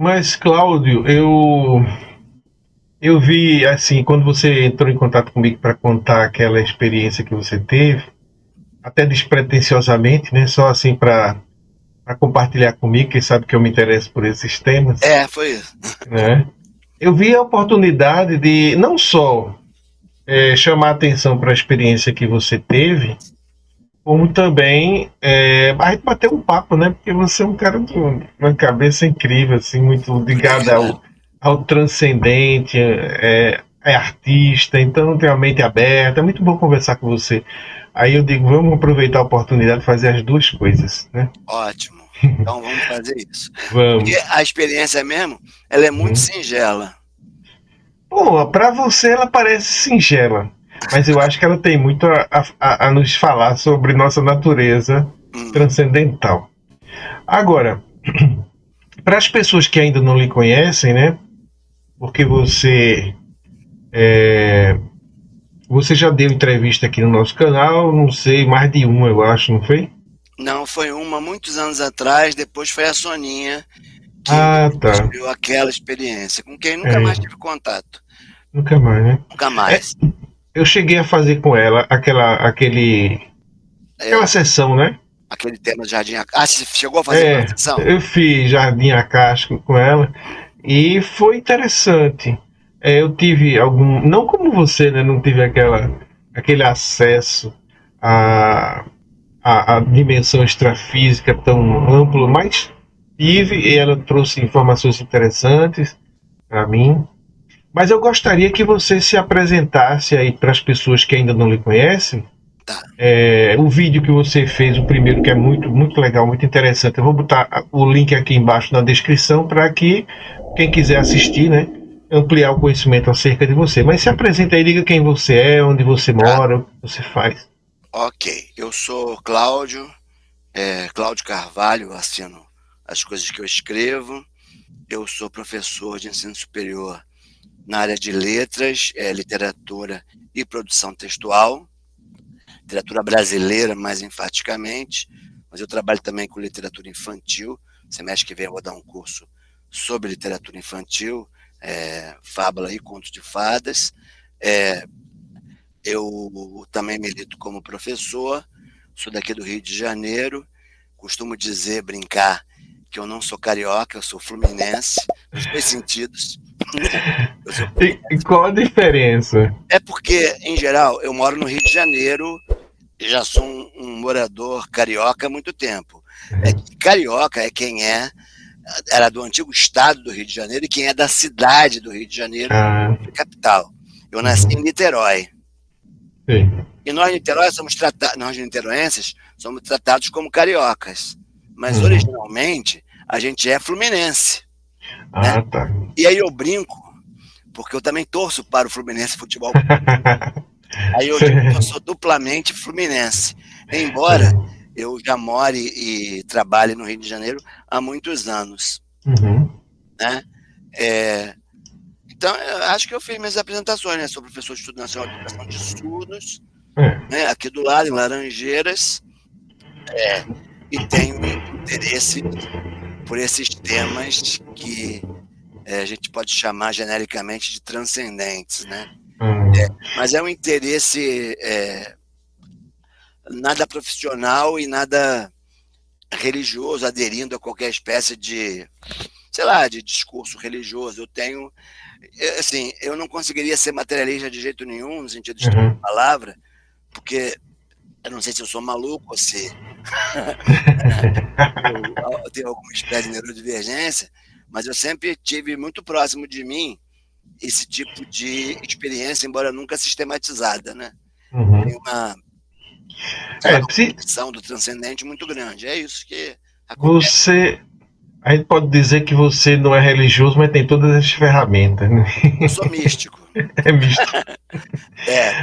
Mas, Cláudio, eu vi, assim, quando você entrou em contato comigo para contar aquela experiência que você teve, até despretensiosamente, né? Só assim para compartilhar comigo, quem sabe que eu me interesso por esses temas, Foi isso. né? Eu vi a oportunidade de não só chamar atenção para a experiência que você teve, como também a gente bater um papo, né? Porque você é um cara de uma cabeça incrível, assim, muito ligado Obrigado. ao transcendente, é artista, então tem uma mente aberta, é muito bom conversar com você. Aí eu digo, vamos aproveitar a oportunidade de fazer as duas coisas, né? Ótimo. Então vamos fazer isso. Porque Vamos. a experiência mesmo, ela é muito Uhum. singela. Pô, para você ela parece singela, mas eu acho que ela tem muito a nos falar sobre nossa natureza Hum, transcendental. Agora, para as pessoas que ainda não lhe conhecem, né? Porque você já deu entrevista aqui no nosso canal, não sei, mais de uma, eu acho, não foi? não, foi uma muitos anos atrás, depois foi a Soninha que Ah, tá. compartilhou aquela experiência, com quem nunca mais É, tive contato. nunca mais, né? Nunca É, mais. eu cheguei a fazer com ela aquela É, sessão, né? aquele tema de Jardim. Ah, você chegou a fazer aquela É, sessão? eu fiz Jardim Acástico com ela e foi interessante. Eu tive algum, não como você, né? Não tive aquele acesso a a dimensão extrafísica tão amplo, mas tive e ela trouxe informações interessantes para mim. Mas eu gostaria que você se apresentasse aí para as pessoas que ainda não lhe conhecem. Tá. O vídeo que você fez, o primeiro, que é muito, muito legal, muito interessante. Eu vou botar o link aqui embaixo na descrição para que quem quiser assistir, né, ampliar o conhecimento acerca de você. Mas se apresenta aí, diga quem você é, onde você Tá. mora, o que você faz. Ok. Eu sou Cláudio, Cláudio Carvalho, assino as coisas que eu escrevo. Eu sou professor de ensino superior na área de letras, literatura e produção textual, literatura brasileira mais enfaticamente, mas eu trabalho também com literatura infantil. Semestre que vem eu vou dar um curso sobre literatura infantil, fábula e contos de fadas. É, eu também milito como professor, sou daqui do Rio de Janeiro, costumo dizer, brincar, que eu não sou carioca, eu sou fluminense, nos dois sentidos. Eu sou E qual a diferença? É porque, em geral, eu moro no Rio de Janeiro e já sou um morador carioca há muito tempo. Carioca é quem era do antigo estado do Rio de Janeiro e quem é da cidade do Rio de Janeiro, Ah, capital. Eu nasci em uhum, Niterói. sim. E nós niteroenses somos tratados como cariocas. Mas Uhum. originalmente a gente é fluminense, né? Ah, tá. E aí eu brinco, porque eu também torço para o Fluminense Futebol Clube. Aí eu digo que eu sou duplamente fluminense, embora eu já more e trabalhe no Rio de Janeiro há muitos anos, Uhum. né? É, então, eu acho que eu fiz minhas apresentações, né? Sou professor de Estudo Nacional de Educação de Surdos, É. né? Aqui do lado, em Laranjeiras, e tenho interesse por esses temas que a gente pode chamar genericamente de transcendentes, né? Hum. Mas é um interesse nada profissional e nada religioso, aderindo a qualquer espécie de, sei lá, de discurso religioso. Assim, eu não conseguiria ser materialista de jeito nenhum, no sentido estrito Uhum. da palavra, porque eu não sei se eu sou maluco ou se eu tenho alguma espécie de neurodivergência, mas eu sempre tive muito próximo de mim esse tipo de experiência, embora nunca sistematizada, né? Tem Uhum. uma, sei lá, É, uma se conexão do transcendente muito grande. É isso que acontece. você. A gente pode dizer que você não é religioso, mas tem todas as ferramentas, né? Eu sou místico. É místico.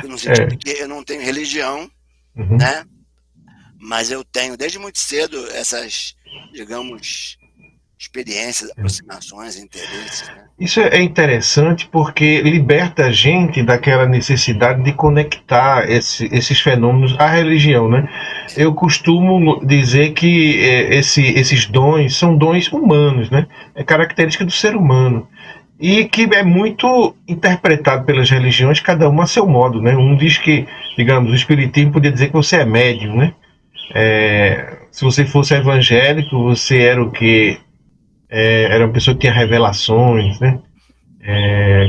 No sentido É. de que eu não tenho religião, Uhum. né? Mas eu tenho desde muito cedo essas, digamos, experiências, aproximações, interesses, né? Isso é interessante porque liberta a gente daquela necessidade de conectar esses fenômenos à religião, né? Eu costumo dizer que esses dons são dons humanos, né? É característica do ser humano e que é muito interpretado pelas religiões, cada uma a seu modo, né? Um diz que, digamos, o espiritismo podia dizer que você é médium, né? Se você fosse evangélico, você era o que era uma pessoa que tinha revelações, né?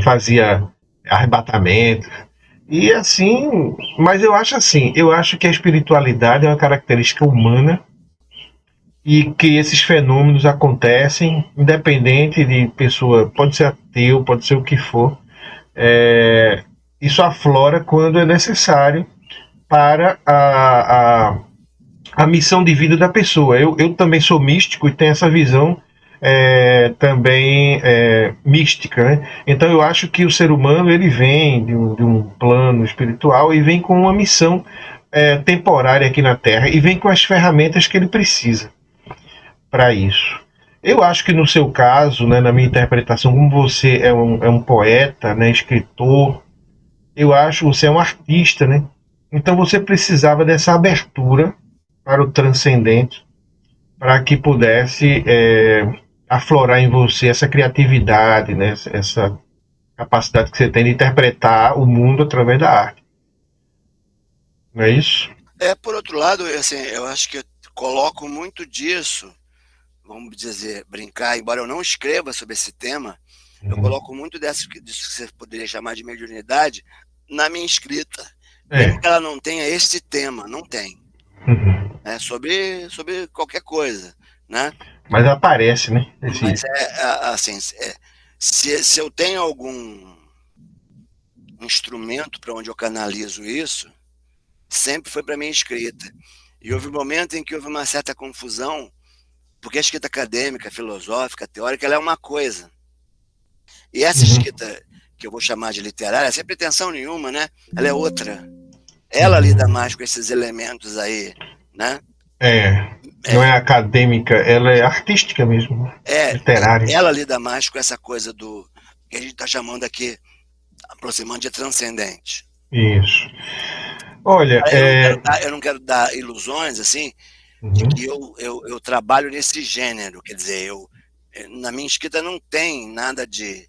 Fazia arrebatamento. E assim, mas eu acho que a espiritualidade é uma característica humana e que esses fenômenos acontecem independente de pessoa, pode ser ateu, pode ser o que for. É, isso aflora quando é necessário para a missão de vida da pessoa. Eu também sou místico e tenho essa visão também mística, né? Então eu acho que o ser humano ele vem de um plano espiritual e vem com uma missão temporária aqui na Terra e vem com as ferramentas que ele precisa para isso. Eu acho que no seu caso, né, na minha interpretação, como você é um poeta, né, escritor, eu acho que você é um artista, né? Então você precisava dessa abertura para o transcendente, para que pudesse aflorar em você essa criatividade, né? Essa capacidade que você tem de interpretar o mundo através da arte. Não é isso? Por outro lado, assim, eu acho que eu coloco muito disso, vamos dizer, brincar, embora eu não escreva sobre esse tema, eu coloco muito disso que você poderia chamar de mediunidade na minha escrita. Mesmo que ela não tenha esse tema, não tem. Sobre qualquer coisa, né? Mas aparece, né? Mas assim, se eu tenho algum instrumento para onde eu canalizo isso, sempre foi para minha escrita. E houve um momento em que houve uma certa confusão, porque a escrita acadêmica, filosófica, teórica, ela é uma coisa. E essa escrita, que eu vou chamar de literária, sem pretensão nenhuma, né? Ela é outra. Ela lida mais com esses elementos aí, né? Não é acadêmica, ela é artística mesmo, literária. Ela lida mais com essa coisa do que a gente está chamando aqui, aproximando de transcendente. Isso. Olha, eu não quero dar ilusões, assim, de que eu trabalho nesse gênero, quer dizer, na minha escrita não tem nada de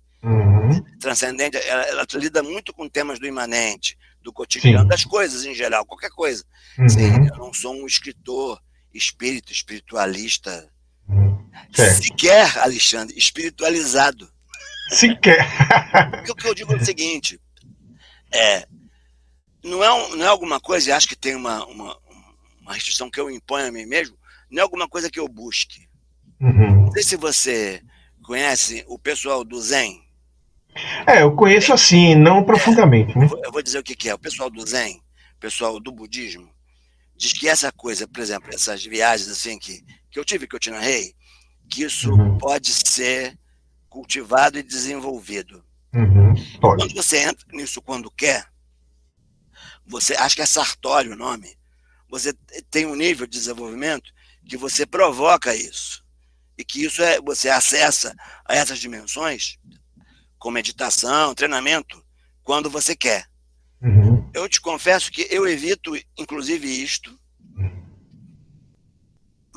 transcendente, ela lida muito com temas do imanente, do cotidiano, das coisas em geral, qualquer coisa. Sim, eu não sou um escritor espiritualista, sequer, Alexandre, espiritualizado. Sequer. O que eu digo é o seguinte, não é alguma coisa, e acho que tem uma restrição que eu imponho a mim mesmo, não é alguma coisa que eu busque. Não sei se você conhece o pessoal do Zen. Eu conheço assim, não profundamente. Né? Eu vou dizer o que é. O pessoal do Zen, o pessoal do budismo, diz que essa coisa, por exemplo, essas viagens assim que eu tive, que eu te narrei, que isso pode ser cultivado e desenvolvido. Quando você entra nisso quando quer, você acha que é Sartori o nome, você tem um nível de desenvolvimento que você provoca isso. E que isso você acessa a essas dimensões com meditação, treinamento, quando você quer. Eu te confesso que eu evito, inclusive, isto,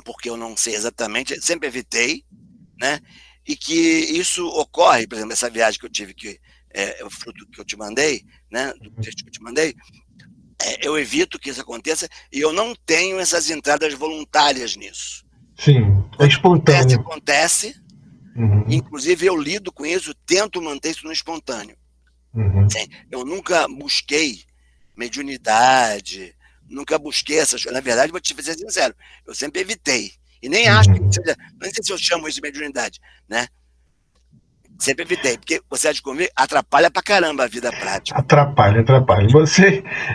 porque eu não sei exatamente, sempre evitei, né? E que isso ocorre, por exemplo, essa viagem que eu tive, que é o fruto que eu te mandei, né? Do texto que eu te mandei, eu evito que isso aconteça e eu não tenho essas entradas voluntárias nisso. Sim, é espontâneo. Acontece, inclusive eu lido com isso, tento manter isso no espontâneo. Sim, eu nunca busquei mediunidade, nunca busquei essas coisas. Na verdade, vou te ser sincero, eu sempre evitei. E nem acho que seja, não sei se eu chamo isso de mediunidade, né? Sempre evitei, porque você acha comigo, atrapalha pra caramba a vida prática. Atrapalha.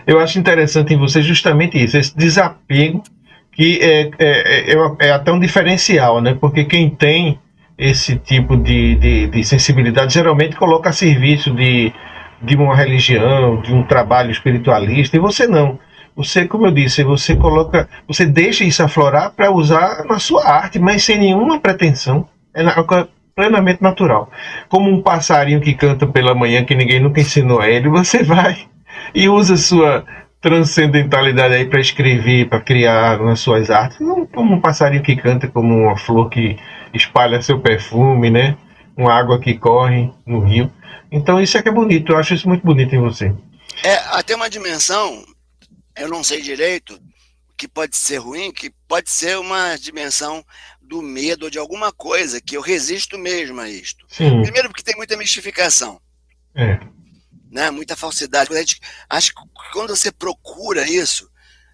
Eu acho interessante em você justamente isso, esse desapego, que é até um diferencial, né? Porque quem tem esse tipo de sensibilidade geralmente coloca a serviço de uma religião, de um trabalho espiritualista, e você não. Você, como eu disse, você deixa isso aflorar para usar na sua arte, mas sem nenhuma pretensão. plenamente natural. Como um passarinho que canta pela manhã que ninguém nunca ensinou a ele, você vai e usa sua transcendentalidade aí para escrever, para criar nas suas artes, não como um passarinho que canta, como uma flor que espalha seu perfume, né? Uma água que corre no rio. Então isso é que é bonito, eu acho isso muito bonito em você. É, até uma dimensão, eu não sei direito, que pode ser ruim, que pode ser uma dimensão do medo ou de alguma coisa, que eu resisto mesmo a isto. Sim, Primeiro porque tem muita mistificação, é. né? Muita falsidade. Quando a gente, acho que quando você procura isso,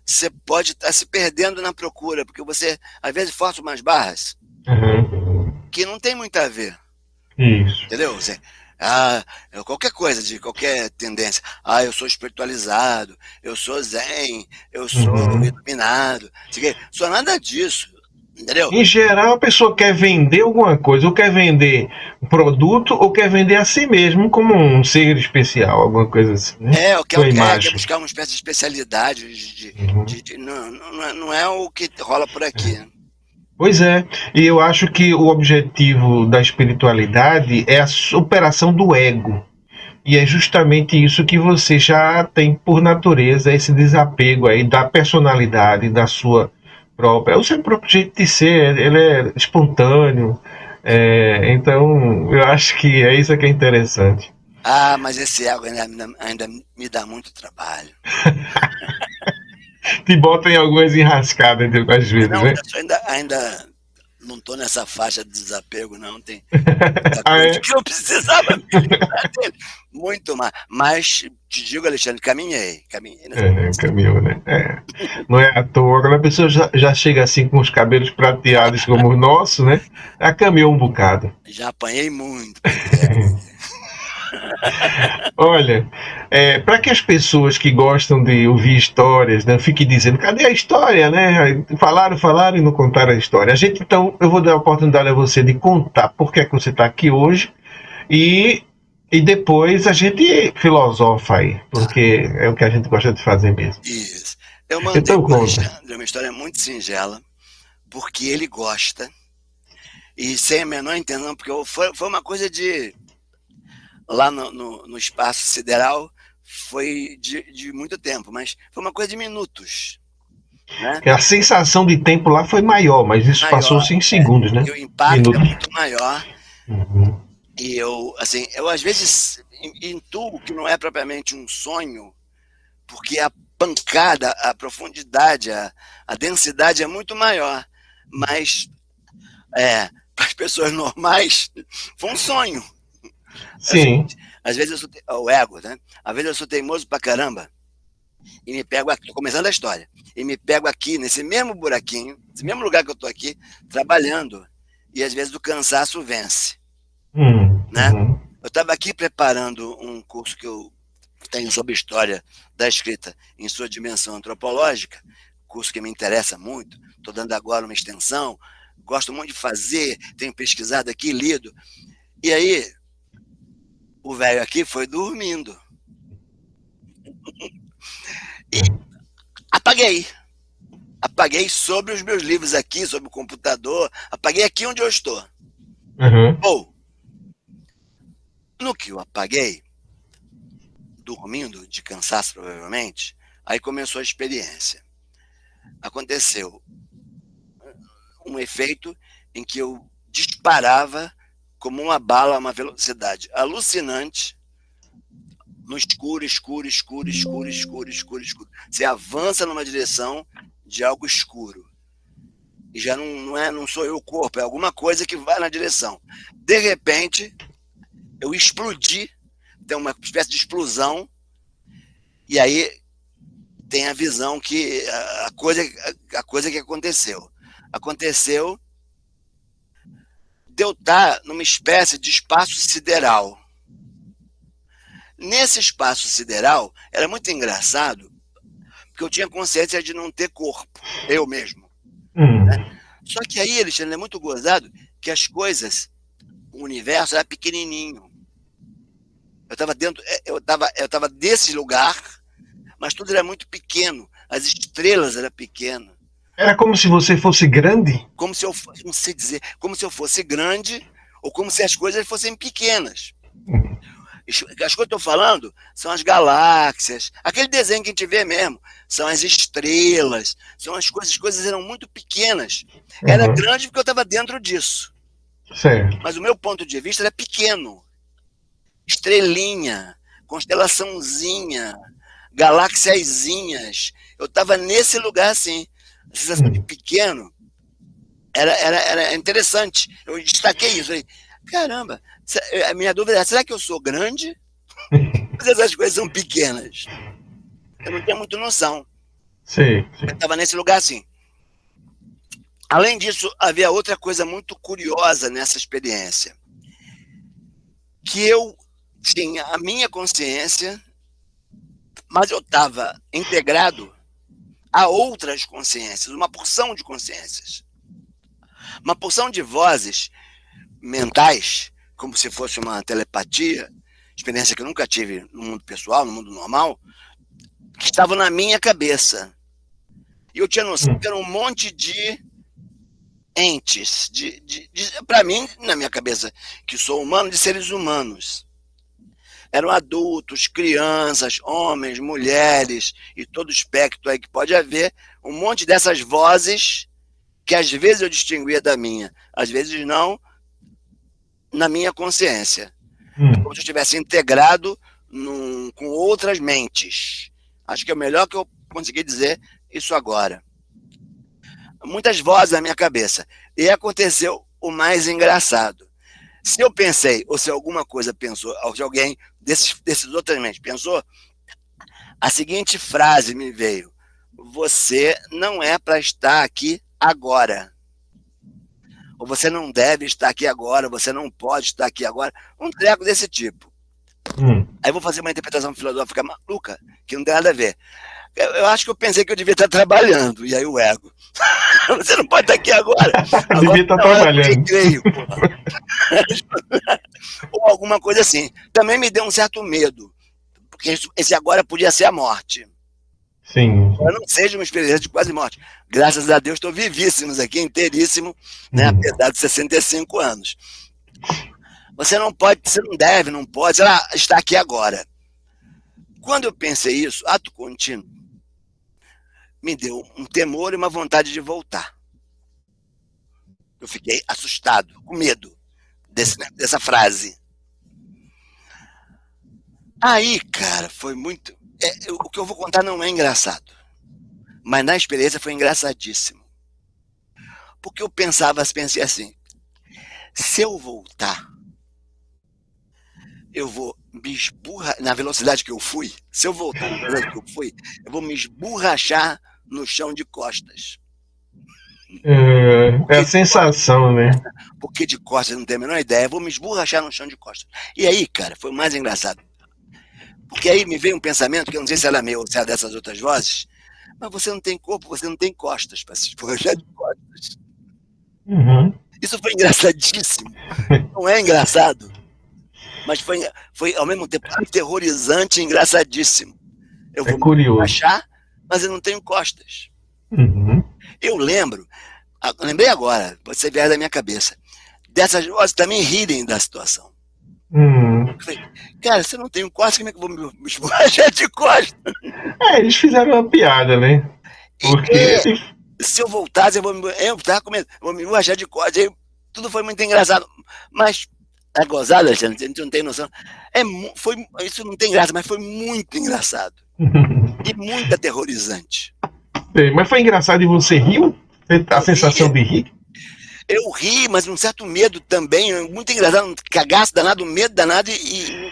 você pode estar se perdendo na procura, porque você, às vezes, força umas barras Uhum. que não tem muito a ver, Isso. entendeu? Você, ah, qualquer coisa, de qualquer tendência. Ah, eu sou espiritualizado, eu sou zen, eu sou Uhum. iluminado. Sou nada disso, entendeu? Em geral, a pessoa quer vender alguma coisa, ou quer vender um produto, ou quer vender a si mesmo como um ser especial, alguma coisa assim, né? Sua Quer imagem. buscar uma espécie de especialidade, Uhum. não é o que rola por aqui. Pois é, e eu acho que o objetivo da espiritualidade é a superação do ego. E é justamente isso que você já tem por natureza, esse desapego aí da personalidade, da sua própria. O seu próprio jeito de ser, ele é espontâneo. Então, eu acho que é isso que é interessante. Ah, mas esse ego ainda me dá muito trabalho. Te bota em algumas enrascadas, às vezes, Não, né? ainda não estou nessa faixa de desapego, não. Tem muita Ah, coisa é? que eu precisava me livrar dele. Muito mais. Mas te digo, Alexandre, caminhei nessa direção. Caminhou, né? Não é à toa. Quando a pessoa já chega assim com os cabelos prateados como o nosso, né? Já caminhou um bocado. Já apanhei muito para chegar aí. Olha, para que as pessoas que gostam de ouvir histórias não fiquem dizendo, cadê a história, né? Falaram, falaram e não contaram a história. A gente, então, eu vou dar a oportunidade a você de contar por que é que você está aqui hoje e, e depois a gente filosofa aí, Tá, porque é o que a gente gosta de fazer mesmo. isso. Eu mandei Então, para o conta. Alexandre uma história muito singela, porque ele gosta, e sem a menor intenção, porque foi uma coisa de. Lá no espaço sideral, foi de muito tempo, mas foi uma coisa de minutos, né? A sensação de tempo lá foi maior, mas isso Maior. passou-se em segundos, né? E o impacto é Minutos. muito maior. Uhum. E eu às vezes intuo que não é propriamente um sonho, porque a pancada, a profundidade, a densidade é muito maior. Mas para as pessoas normais, foi um sonho. É o Sim. seguinte, às vezes o ego, né? Às vezes eu sou teimoso pra caramba e me pego aqui, tô começando a história, e me pego aqui nesse mesmo buraquinho, nesse mesmo lugar que eu tô aqui, trabalhando, e às vezes o cansaço vence, né? Uhum. Eu estava aqui preparando um curso que eu tenho sobre história da escrita em sua dimensão antropológica, curso que me interessa muito, estou dando agora uma extensão, gosto muito de fazer, tenho pesquisado aqui, lido, e aí o velho aqui foi dormindo, e apaguei. Apaguei sobre os meus livros aqui, sobre o computador, apaguei aqui onde eu estou. Uhum. Ou, no que eu apaguei, dormindo de cansaço provavelmente, aí começou a experiência. Aconteceu um efeito em que eu disparava como uma bala a uma velocidade alucinante no escuro, escuro, escuro, escuro, escuro, escuro, escuro. Você avança numa direção de algo escuro. E já não sou eu o corpo, é alguma coisa que vai na direção. De repente, eu explodi, tem uma espécie de explosão, e aí tem a visão que a coisa que aconteceu. Aconteceu de eu estar numa espécie de espaço sideral. Nesse espaço sideral, era muito engraçado, porque eu tinha consciência de não ter corpo, eu mesmo. Né? Uhum. Só que aí, Alexandre, é muito gozado que as coisas, o universo era pequenininho. Eu estava desse lugar, mas tudo era muito pequeno. As estrelas eram pequenas. Era como se você fosse grande? Como se eu, não sei dizer, como se eu fosse grande ou como se as coisas fossem pequenas. Uhum. As coisas que eu estou falando são as galáxias, aquele desenho que a gente vê mesmo, são as estrelas, são as coisas eram muito pequenas. Era Uhum. grande porque eu estava dentro disso, Certo. mas o meu ponto de vista era pequeno. Estrelinha, constelaçãozinha, galáxiazinhas. Eu estava nesse lugar assim. A sensação de Uhum. pequeno era interessante. Eu destaquei isso. Falei, caramba, a minha dúvida é, será que eu sou grande? Mas essas coisas são pequenas. Eu não tinha muito noção. Sei, Eu sei. estava nesse lugar assim. Além disso, havia outra coisa muito curiosa nessa experiência. Que eu tinha a minha consciência, mas eu estava integrado a outras consciências, uma porção de consciências. Uma porção de vozes mentais, como se fosse uma telepatia, experiência que eu nunca tive no mundo pessoal, no mundo normal, que estavam na minha cabeça. E eu tinha noção Uhum. que era um monte de entes, para mim, na minha cabeça, que sou humano, de seres humanos. Eram adultos, crianças, homens, mulheres e todo o espectro aí que pode haver, um monte dessas vozes que às vezes eu distinguia da minha, às vezes não, na minha consciência. Uhum. Como se eu estivesse integrado com outras mentes. Acho que é o melhor que eu consegui dizer isso agora. Muitas vozes na minha cabeça. E aconteceu o mais engraçado. Se eu pensei, ou se alguma coisa pensou, ou se alguém desses outras mentes pensou, a seguinte frase me veio: você não é para estar aqui agora. Ou você não deve estar aqui agora, você não pode estar aqui agora. Um treco desse tipo. Uhum. Aí eu vou fazer uma interpretação filosófica maluca, que não tem nada a ver. Eu acho que eu pensei que eu devia estar trabalhando, e aí o ego. Você não pode estar aqui agora. Agora Devia estar é hora do trabalhando. recreio, porra. Ou alguma coisa assim. Também me deu um certo medo, porque esse agora podia ser a morte. Sim, Eu sim. não seja uma experiência de quase morte. Graças a Deus estou vivíssimos aqui, inteiríssimo, né, Uhum. apesar de 65 anos. Você não pode, você não deve, não pode, sei lá, estar aqui agora. Quando eu pensei isso, ato contínuo, me deu um temor e uma vontade de voltar. Eu fiquei assustado, com medo dessa frase. Aí, cara, foi muito. O que eu vou contar não é engraçado, mas na experiência foi engraçadíssimo. Porque eu pensei assim: se eu voltar, eu vou me esburrar na velocidade que eu fui. Se eu voltar na velocidade que eu fui, eu vou me esborrachar no chão de costas. É a Porque de costas, sensação, né? porque de costas eu não tenho a menor ideia, eu vou me esborrachar no chão de costas. E aí, cara, foi o mais engraçado. Porque aí me veio um pensamento, que eu não sei se era meu ou se era dessas outras vozes, mas você não tem corpo, você não tem costas para se esborrachar de costas. Uhum. Isso foi engraçadíssimo. Não é engraçado, mas foi ao mesmo tempo aterrorizante e engraçadíssimo. Eu É vou me curioso. esborrachar, mas eu não tenho costas. Uhum. Eu lembrei agora, pode ser viagem da minha cabeça, dessas vozes também rirem da situação. Uhum. Eu falei, cara, se eu não tenho costas, como é que eu vou me esborrachar de costas? Eles fizeram uma piada, né? Porque E se eu voltasse, eu tava com medo, eu vou me esborrachar de costas. Aí, tudo foi muito engraçado. Mas, é gozado, Alexandre, a gente não tem noção. Isso não tem graça, mas foi muito engraçado. E muito aterrorizante. Mas foi engraçado e você riu? A Eu sensação ri, de rir? eu ri, mas um certo medo também, muito engraçado, um cagaço danado, um medo danado Sei.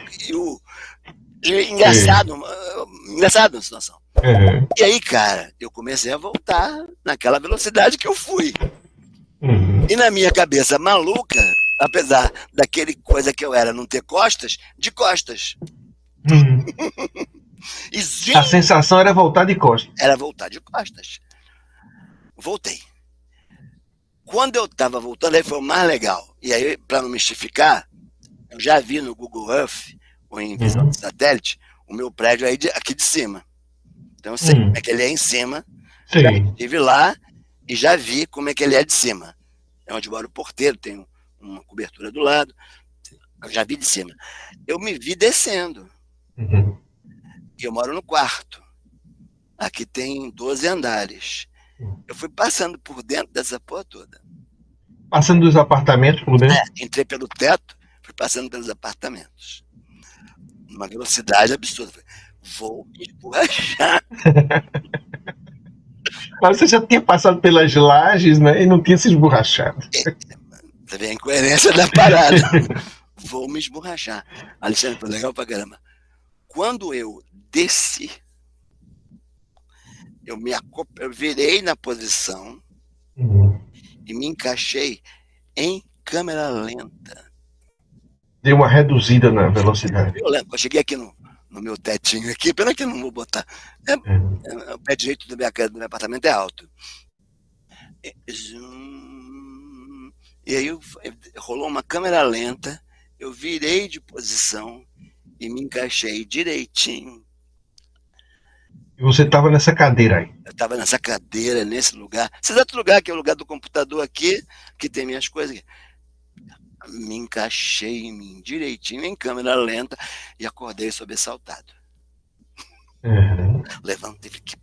engraçado a situação. Uhum. E aí, cara, eu comecei a voltar naquela velocidade que eu fui. Uhum. E na minha cabeça maluca, apesar daquele coisa que eu era não ter costas, de costas. Uhum. E A gente, sensação era voltar de costas. era voltar de costas. Voltei. Quando eu tava voltando, aí foi o mais legal. E aí, para não mistificar, eu já vi no Google Earth, ou em visão Uhum. de satélite, o meu prédio aí aqui de cima. Então eu sei como Uhum. é que ele é em cima. Já Sei. estive lá e já vi como é que ele é de cima. É onde mora o porteiro, tem uma cobertura do lado. Eu já vi de cima. Eu me vi descendo. Uhum. E eu moro no quarto. Aqui tem 12 andares. Eu fui passando por dentro dessa porra toda. Passando dos apartamentos por dentro. Entrei pelo teto, fui passando pelos apartamentos. Numa velocidade absurda. Vou me esborrachar. Mas você já tinha passado pelas lajes, né? E não tinha se esborrachado. Você vê a incoerência da parada. Vou me esborrachar. Alexandre, foi legal pra caramba. Quando eu desci, eu virei na posição e me encaixei em câmera lenta. Deu uma reduzida na velocidade. Eu cheguei aqui no meu tetinho aqui, pena que eu não vou botar. O pé direito do meu apartamento é alto. E aí rolou uma câmera lenta, eu virei de posição e me encaixei direitinho. E você estava nessa cadeira aí? Eu estava nessa cadeira, nesse lugar. Esse exato lugar, que é o lugar do computador aqui, que tem minhas coisas aqui. Me encaixei em mim direitinho, em câmera lenta, e acordei sobressaltado. Levantei e fiquei,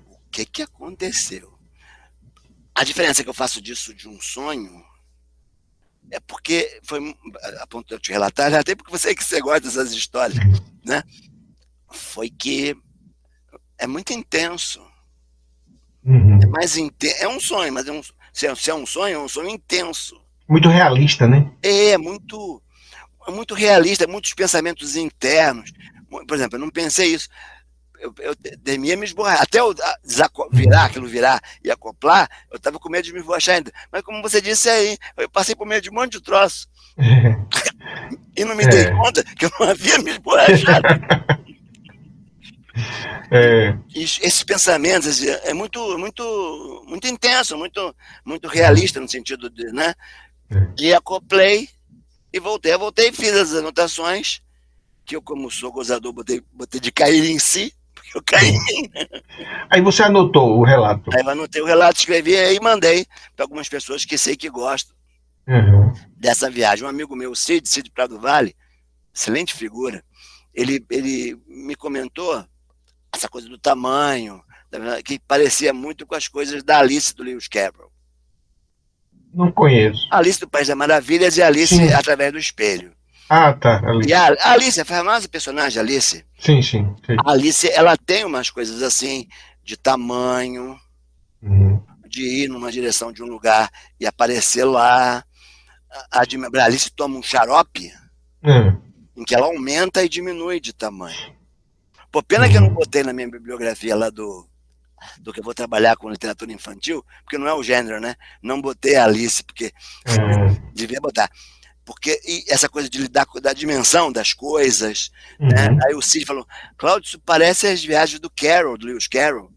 o que aconteceu? A diferença que eu faço disso de um sonho é porque foi a ponto de eu te relatar, até porque você gosta dessas histórias, né? Foi que é muito intenso. É mais intenso. É um sonho, mas se é um sonho intenso. Muito realista, né? É muito realista, muitos pensamentos internos. Por exemplo, eu não pensei isso. Eu temia me esborrar. Até eu virar e acoplar, eu estava com medo de me esborrachar ainda. Mas como você disse aí, eu passei por meio de um monte de troço. E não me dei conta que eu não havia me esborrachado. E esses pensamentos é muito intenso, muito realista no sentido de, né? E acoplei e voltei. Eu voltei e fiz as anotações, que eu, como sou gozador, botei de cair em si, porque eu caí. Aí você anotou o relato. Aí eu anotei o relato, escrevi e mandei para algumas pessoas que sei que gostam dessa viagem. Um amigo meu, Cid Prado Vale, excelente figura, ele me comentou essa coisa do tamanho, que parecia muito com as coisas da Alice do Lewis Carroll. Não conheço. Alice do País das Maravilhas e Alice Sim. Através do Espelho. Ah, tá. Alice. E a Alice, a famosa personagem Alice. Sim. A Alice, ela tem umas coisas assim, de tamanho, de ir numa direção de um lugar e aparecer lá. A Alice toma um xarope em que ela aumenta e diminui de tamanho. Pô, pena que eu não botei na minha bibliografia lá do que eu vou trabalhar com literatura infantil, porque não é o gênero, né? Não botei a Alice, porque devia botar. Porque essa coisa de lidar com a dimensão das coisas, né? Aí o Cid falou, Cláudio, isso parece as viagens do Lewis Carroll,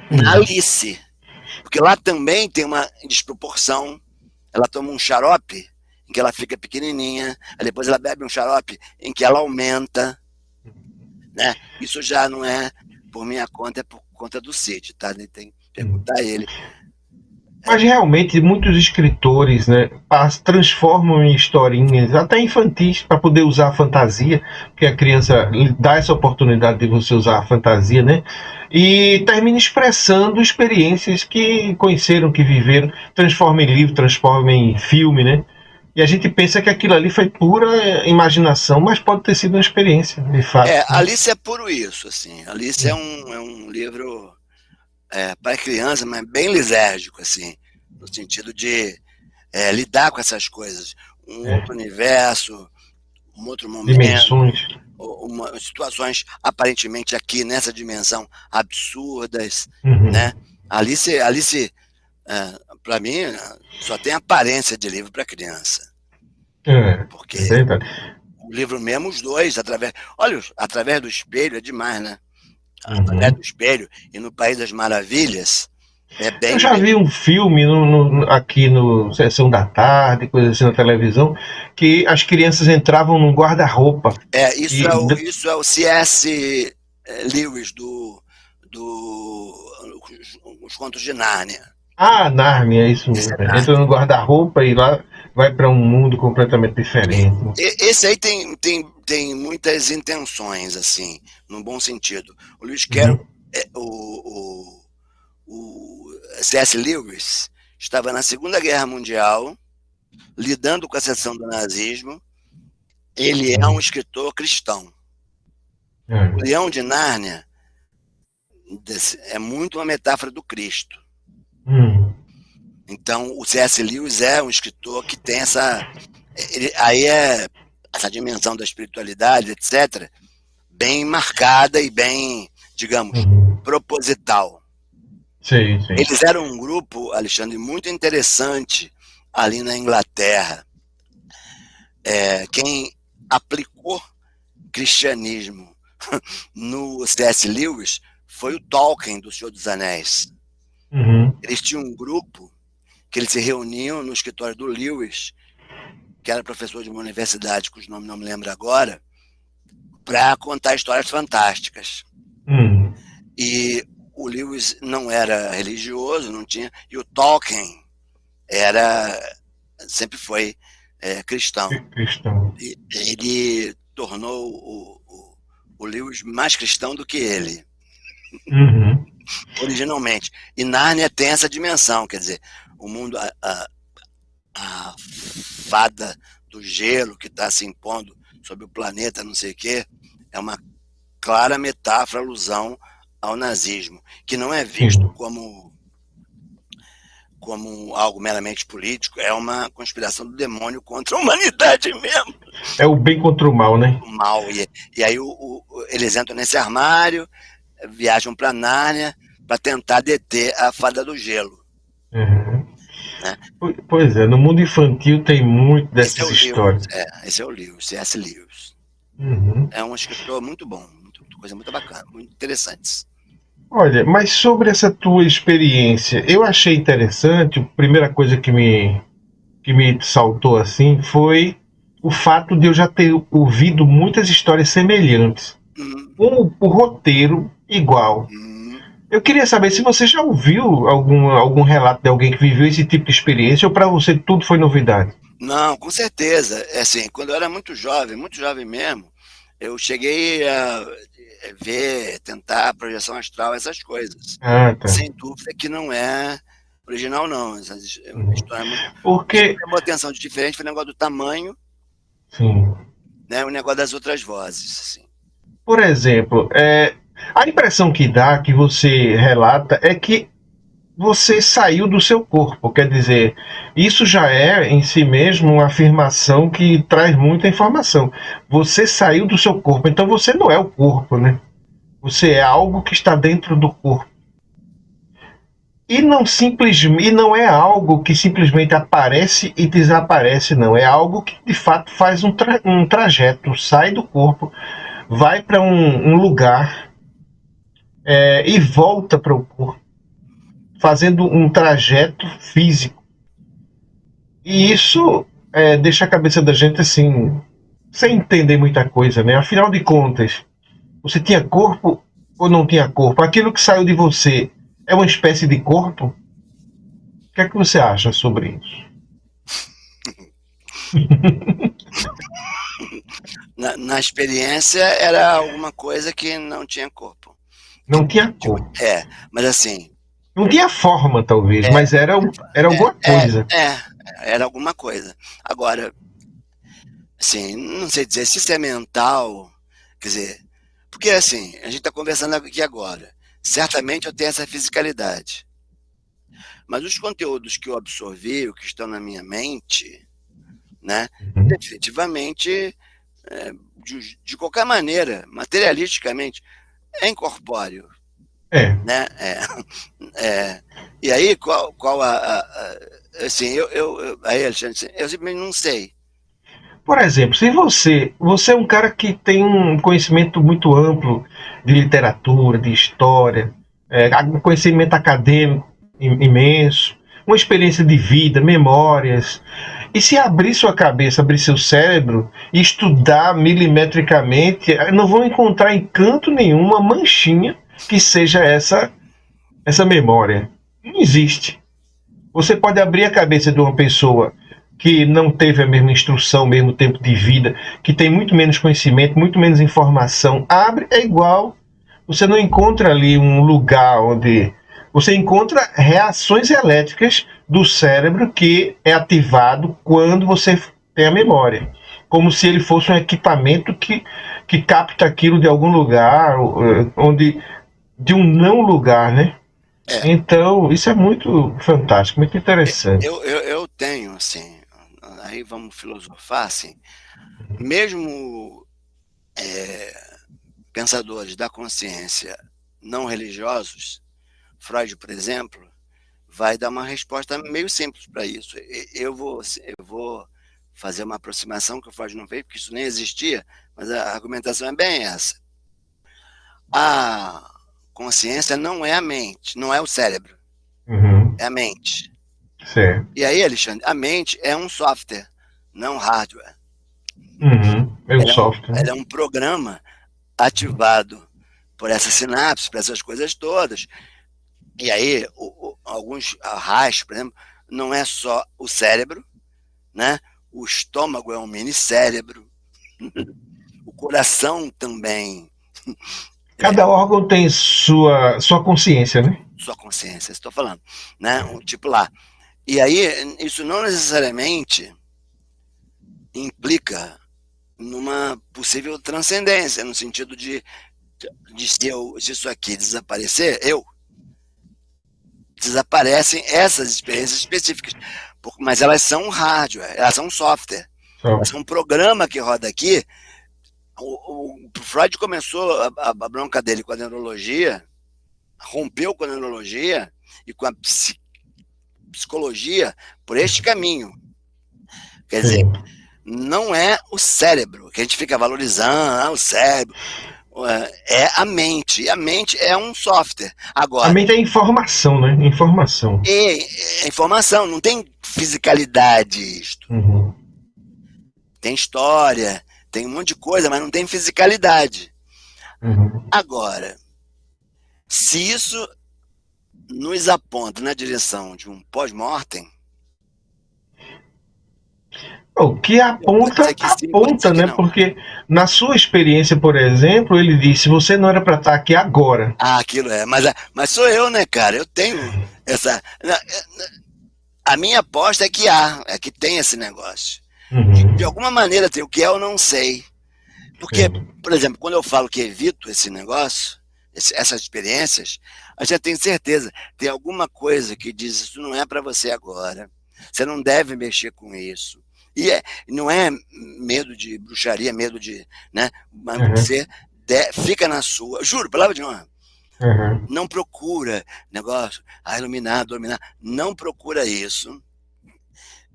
na Alice. Porque lá também tem uma desproporção. Ela toma um xarope em que ela fica pequenininha, aí depois ela bebe um xarope em que ela aumenta, né? Isso já não é por minha conta, é por conta do Cid, tá? Tem que perguntar a ele. Mas realmente muitos escritores, né, transformam em historinhas, até infantis, para poder usar a fantasia, porque a criança lhe dá essa oportunidade de você usar a fantasia, né? E termina expressando experiências que conheceram, que viveram, transforma em livro, transforma em filme, né? E a gente pensa que aquilo ali foi pura imaginação, mas pode ter sido uma experiência, de fato. Alice é puro isso, assim. Alice é um livro para criança, mas bem lisérgico, assim, no sentido de lidar com essas coisas. Um outro universo, um outro momento. Dimensões. Situações aparentemente aqui nessa dimensão absurdas, né? Alice para mim, só tem aparência de livro para criança. Porque o livro mesmo, os dois, Através do Espelho é demais, né? Através do Espelho e no País das Maravilhas é bem... Eu já vi um filme aqui no Sessão da Tarde, coisa assim, na televisão, que as crianças entravam num guarda-roupa. Isso é o C.S. Lewis, os contos de Nárnia. Ah, Nárnia, é isso Esse mesmo. é Nárnia. Entra no guarda-roupa e lá vai para um mundo completamente diferente. Esse aí tem muitas intenções, assim, no bom sentido. O Lewis Uhum. Carroll, o C.S. Lewis, estava na Segunda Guerra Mundial, lidando com a seção do nazismo. Ele é um escritor cristão. É. O Leão de Nárnia é muito uma metáfora do Cristo. Então, o C.S. Lewis é um escritor que tem essa dimensão da espiritualidade, etc., bem marcada e bem, digamos, proposital. Sim, sim. Eles eram um grupo, Alexandre, muito interessante ali na Inglaterra. Quem aplicou cristianismo no C.S. Lewis foi o Tolkien, do Senhor dos Anéis. Eles tinham um grupo que eles se reuniam no escritório do Lewis, que era professor de uma universidade, cujo nome não me lembro agora, para contar histórias fantásticas. E o Lewis não era religioso, não tinha, e o Tolkien sempre foi cristão. E ele tornou o Lewis mais cristão do que ele, originalmente. E Nárnia tem essa dimensão, quer dizer, o mundo, a fada do gelo que está se impondo sobre o planeta, não sei o quê, é uma clara metáfora, alusão ao nazismo, que não é visto como algo meramente político, é uma conspiração do demônio contra a humanidade mesmo. É o bem contra o mal, né? O mal. E aí eles entram nesse armário, viajam para Nárnia para tentar deter a fada do gelo. Né? Pois é, no mundo infantil tem muito dessas histórias. Esse é o Lewis, C.S. Lewis. É um escritor muito bom, coisa muito bacana, muito interessante. Olha, mas sobre essa tua experiência, eu achei interessante, a primeira coisa que me saltou assim foi o fato de eu já ter ouvido muitas histórias semelhantes, com o roteiro igual. Eu queria saber se você já ouviu algum relato de alguém que viveu esse tipo de experiência, ou para você tudo foi novidade? Não, com certeza. Assim, quando eu era muito jovem mesmo, eu cheguei a tentar projeção astral, essas coisas. Ah, tá. Sem dúvida que não é original, não. Essa história é muito... Porque... O que chamou a atenção de diferente foi o negócio do tamanho, sim, né, o negócio das outras vozes. Assim. Por exemplo, a impressão que dá, que você relata, é que você saiu do seu corpo. Quer dizer, isso já é em si mesmo uma afirmação que traz muita informação. Você saiu do seu corpo, então você não é o corpo, né? Você é algo que está dentro do corpo. E não é algo que simplesmente aparece e desaparece, não. É algo que de fato faz um trajeto, sai do corpo, vai para um lugar e volta para o corpo, fazendo um trajeto físico. E isso deixa a cabeça da gente assim, sem entender muita coisa, né? Afinal de contas, você tinha corpo ou não tinha corpo? Aquilo que saiu de você é uma espécie de corpo? O que é que você acha sobre isso? Na experiência era alguma coisa que não tinha corpo. Não tinha corpo. Mas assim... Não tinha forma, talvez, mas era alguma coisa. Era alguma coisa. Agora, assim, não sei dizer se isso é mental, quer dizer, porque assim, a gente está conversando aqui agora. Certamente eu tenho essa fisicalidade. Mas os conteúdos que eu absorvi, o que estão na minha mente, né, definitivamente, de qualquer maneira, materialisticamente, é incorpóreo. Né? E aí, qual assim, aí, Alexandre, eu simplesmente não sei. Por exemplo, se você é um cara que tem um conhecimento muito amplo de literatura, de história, um conhecimento acadêmico imenso, uma experiência de vida, memórias, e se abrir sua cabeça, abrir seu cérebro e estudar milimetricamente, não vão encontrar em canto nenhum uma manchinha que seja essa essa memória. Não existe. Você pode abrir a cabeça de uma pessoa que não teve a mesma instrução, o mesmo tempo de vida, que tem muito menos conhecimento, muito menos informação. Abre, é igual. Você não encontra ali um lugar onde. Você encontra reações elétricas do cérebro que é ativado quando você tem a memória. Como se ele fosse um equipamento que capta aquilo de algum lugar, onde de um não lugar, né? É, Então, isso é muito fantástico, muito interessante. eu tenho, assim, aí vamos filosofar, assim, mesmo pensadores da consciência não religiosos, Freud, por exemplo, vai dar uma resposta meio simples para isso. Eu vou fazer uma aproximação que o Freud não fez, porque isso nem existia, mas a argumentação é bem essa. A consciência não é a mente, não é o cérebro, Uhum. é a mente. Certo. E aí, Alexandre, a mente é um software, não hardware. Uhum. É o Ela é um, software, né? ela é um programa ativado por essas sinapses, por essas coisas todas. E aí, alguns arrastos, por exemplo, não é só o cérebro, né? O estômago é um mini cérebro, o coração também é Cada órgão tem sua consciência, né? sua consciência, estou falando, né? Um tipo lá. E aí, isso não necessariamente implica numa possível transcendência, no sentido de se isso aqui desaparecer, desaparecem essas experiências específicas, mas elas são um hardware, elas são um software, elas Só. são um programa que roda aqui. O Freud começou a bronca dele com a neurologia, rompeu com a neurologia e com a psicologia por este caminho. Quer dizer, Sim. não é o cérebro, que a gente fica valorizando, o cérebro, é a mente. E a mente é um software. A Agora, mente é informação, né? Informação. é informação, não tem fisicalidade isto. Uhum. Tem história, tem um monte de coisa, mas não tem fisicalidade. Uhum. Agora, se isso nos aponta na direção de um pós-mortem, O que pode ser aponta, que sim, pode ser aponta, que né? não. Porque na sua experiência, por exemplo, ele disse: você não era para estar aqui agora. Ah, aquilo é. Mas sou eu, né, cara? Eu tenho essa. A minha aposta é que tem esse negócio. De Uhum. alguma maneira tem o que é, eu não sei. Porque, Sim. por exemplo, quando eu falo que evito esse negócio, essas experiências, eu já tenho certeza. Tem alguma coisa que diz isso não é para você agora. Você não deve mexer com isso. Não é medo de bruxaria, medo de. Né? Mas Uhum. você fica na sua. Juro, palavra de honra. Uhum. Não procura negócio, iluminar, dominar. Não procura isso.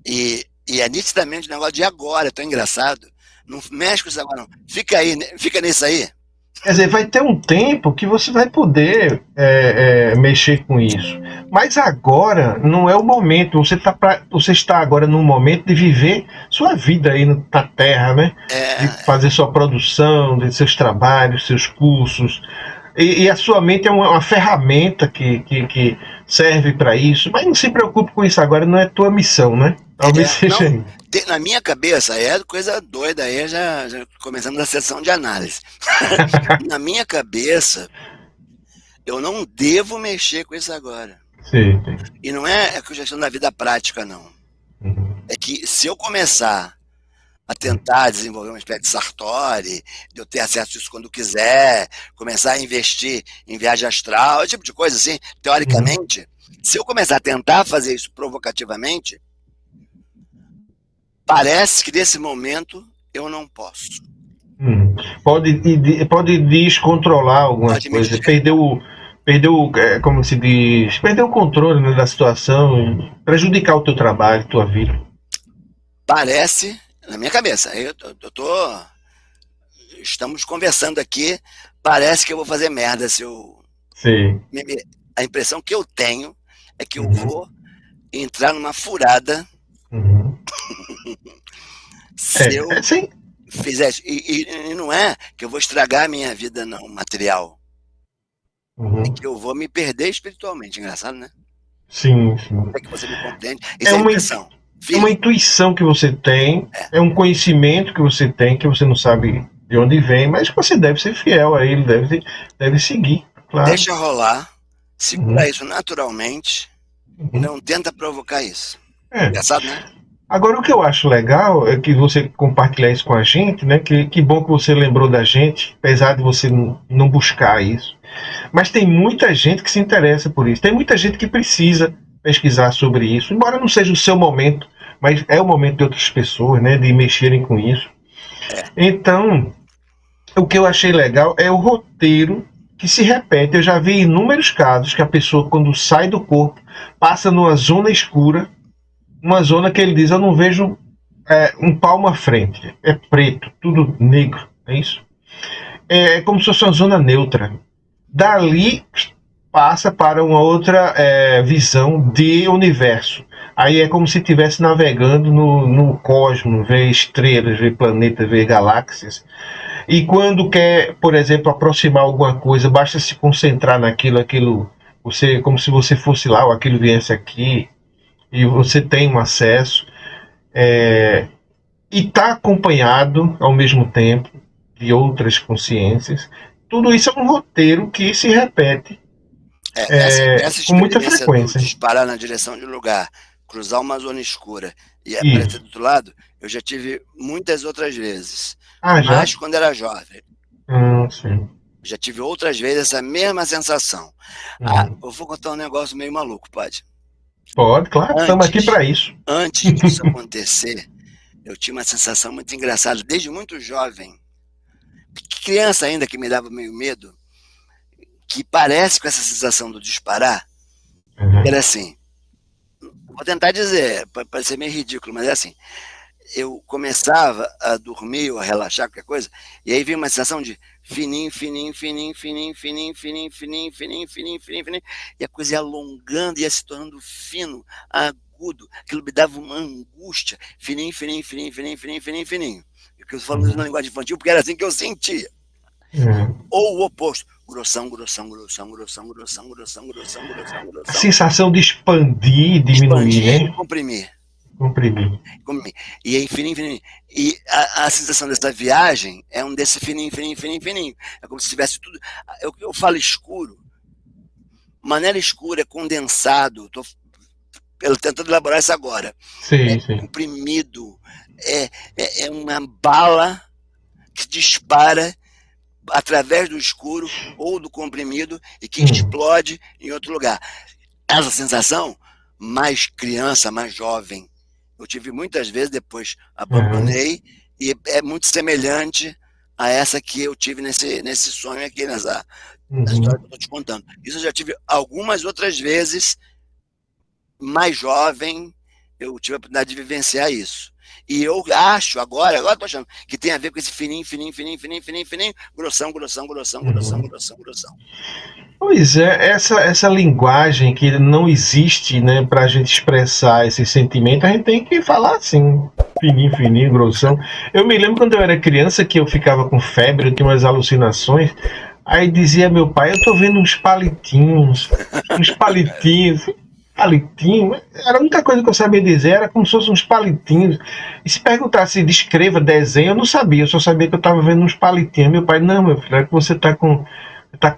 E é nitidamente um negócio de agora, tão engraçado. Não mexe com isso agora, não. Fica aí, fica nisso aí. Quer dizer, vai ter um tempo que você vai poder mexer com isso. Mas agora não é o momento. Você está agora num momento de viver sua vida aí na Terra, né? De É, fazer sua produção, de seus trabalhos, seus cursos. E a sua mente é uma ferramenta que serve para isso. Mas não se preocupe com isso agora, não é tua missão, né? Talvez seja não, aí. na minha cabeça, é coisa doida aí, já começando a sessão de análise. Na minha cabeça, eu não devo mexer com isso agora. Sim, sim. E não é questão da vida prática, não. Uhum. É que se eu começar a tentar desenvolver uma espécie de Sartori, de eu ter acesso a isso quando quiser, começar a investir em viagem astral, esse tipo de coisa assim, Uhum. teoricamente, se eu começar a tentar fazer isso provocativamente, parece que nesse momento eu não posso. Pode descontrolar alguma Pode me coisa, desgastar. como se diz, perder o controle, né, da situação, prejudicar o teu trabalho, tua vida. Parece, na minha cabeça, estamos conversando aqui, parece que eu vou fazer merda se eu. Sim. A impressão que eu tenho é que eu Uhum. vou entrar numa furada Uhum. se eu Sim. fizer isso. E não é que eu vou estragar a minha vida, não, material. é Uhum. que eu vou me perder espiritualmente. Engraçado, né? Sim, sim. É que você me compreende. É Isso é uma, intuição. é uma Feeling. intuição que você tem, É. é um conhecimento que você tem, que você não sabe de onde vem, mas que você deve ser fiel a ele, deve seguir, claro. Deixa rolar, segura Uhum. isso naturalmente e Uhum. não tenta provocar isso. É. Engraçado, né? Agora, o que eu acho legal é que você compartilhar isso com a gente, né? Que bom que você lembrou da gente, apesar de você não buscar isso. Mas tem muita gente que se interessa por isso. Tem muita gente que precisa pesquisar sobre isso, embora não seja o seu momento, mas é o momento de outras pessoas, né? De mexerem com isso. É. Então, o que eu achei legal é o roteiro que se repete. Eu já vi inúmeros casos que a pessoa, quando sai do corpo, passa numa zona escura, uma zona que ele diz: eu não vejo um palmo à frente, é preto, tudo negro, é isso? É como se fosse uma zona neutra. Dali passa para uma outra visão de universo. Aí é como se estivesse navegando no cosmos, ver estrelas, ver planetas, ver galáxias. E quando quer, por exemplo, aproximar alguma coisa, basta se concentrar naquilo, aquilo, você, como se você fosse lá, ou aquilo viesse aqui, e você tem um acesso. E está acompanhado, ao mesmo tempo, de outras consciências. Tudo isso é um roteiro que se repete Essa com muita experiência do frequência. disparar na direção de um lugar, cruzar uma zona escura e aparecer Isso. do outro lado, eu já tive muitas outras vezes. Ah, já? Mas quando era jovem. Sim. Já tive outras vezes essa mesma sensação. Ah, Uhum. eu vou contar um negócio meio maluco, pode? Pode, claro, estamos aqui Antes, para isso. antes disso acontecer, eu tinha uma sensação muito engraçada, desde muito jovem, criança ainda, que me dava meio medo, que parece com essa sensação do disparar, que Uhum. era assim, vou tentar dizer, pode parecer meio ridículo, mas é assim, eu começava a dormir ou a relaxar, qualquer coisa, e aí vinha uma sensação de fininho, fininho, fininho, fininho, fininho, fininho, fininho, fininho, fininho, fininho, fininho, e a coisa ia alongando, ia se tornando fino, agudo, aquilo me dava uma angústia, fininho, fininho, fininho, fininho, fininho, fininho, fininho. E que eu falo isso na Uhum. linguagem infantil, porque era assim que eu sentia. Uhum. Ou o oposto, grossão, grossão, grossão, grossão, grossão, grossão, grossão, grossão, A grossão, sensação de expandir e diminuir, expandir e né? comprimir. Comprimir. E aí, fininho, fininho. E a sensação dessa viagem é um desse fininho, fininho, fininho, fininho. É como se tivesse tudo. Eu falo escuro, maneira escura, é condensado. Estou tentando elaborar isso agora. É Sim, sim. comprimido. É uma bala que dispara através do escuro ou do comprimido e que Uhum. explode em outro lugar. Essa sensação, mais criança, mais jovem, eu tive muitas vezes, depois Uhum. abandonei, e é muito semelhante a essa que eu tive nesse sonho aqui, nessa história Uhum. que eu estou te contando. Isso eu já tive algumas outras vezes, mais jovem, eu tive a oportunidade de vivenciar isso. E eu acho agora estou achando, que tem a ver com esse fininho, fininho, fininho, fininho, fininho, fininho, grossão, grossão, grossão, grossão, Uhum. grossão, grossão. Pois é, essa linguagem que não existe, né, para a gente expressar esse sentimento, a gente tem que falar assim, fininho, fininho, grossão. Eu me lembro quando eu era criança que eu ficava com febre, eu tinha umas alucinações, aí dizia meu pai: eu tô vendo uns palitinhos, palitinho, era a única coisa que eu sabia dizer, era como se fossem uns palitinhos. E se perguntasse, descreva, desenho, eu não sabia, eu só sabia que eu estava vendo uns palitinhos. Meu pai: não, meu filho, é que você tá com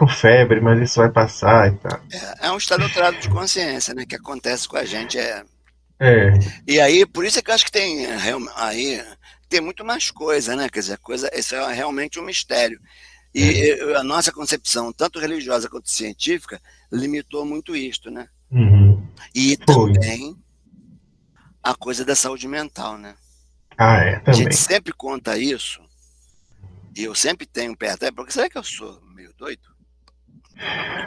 febre, mas isso vai passar e tal. É um estado alterado de consciência, né, que acontece com a gente. É. E aí, por isso é que eu acho que tem aí tem muito mais coisa, né? Quer dizer, isso é realmente um mistério. É. E a nossa concepção, tanto religiosa quanto científica, limitou muito isto, né? Uhum. E Foi. também a coisa da saúde mental, né? Ah, é, A gente também. sempre conta isso, e eu sempre tenho perto, porque será que eu sou meio doido?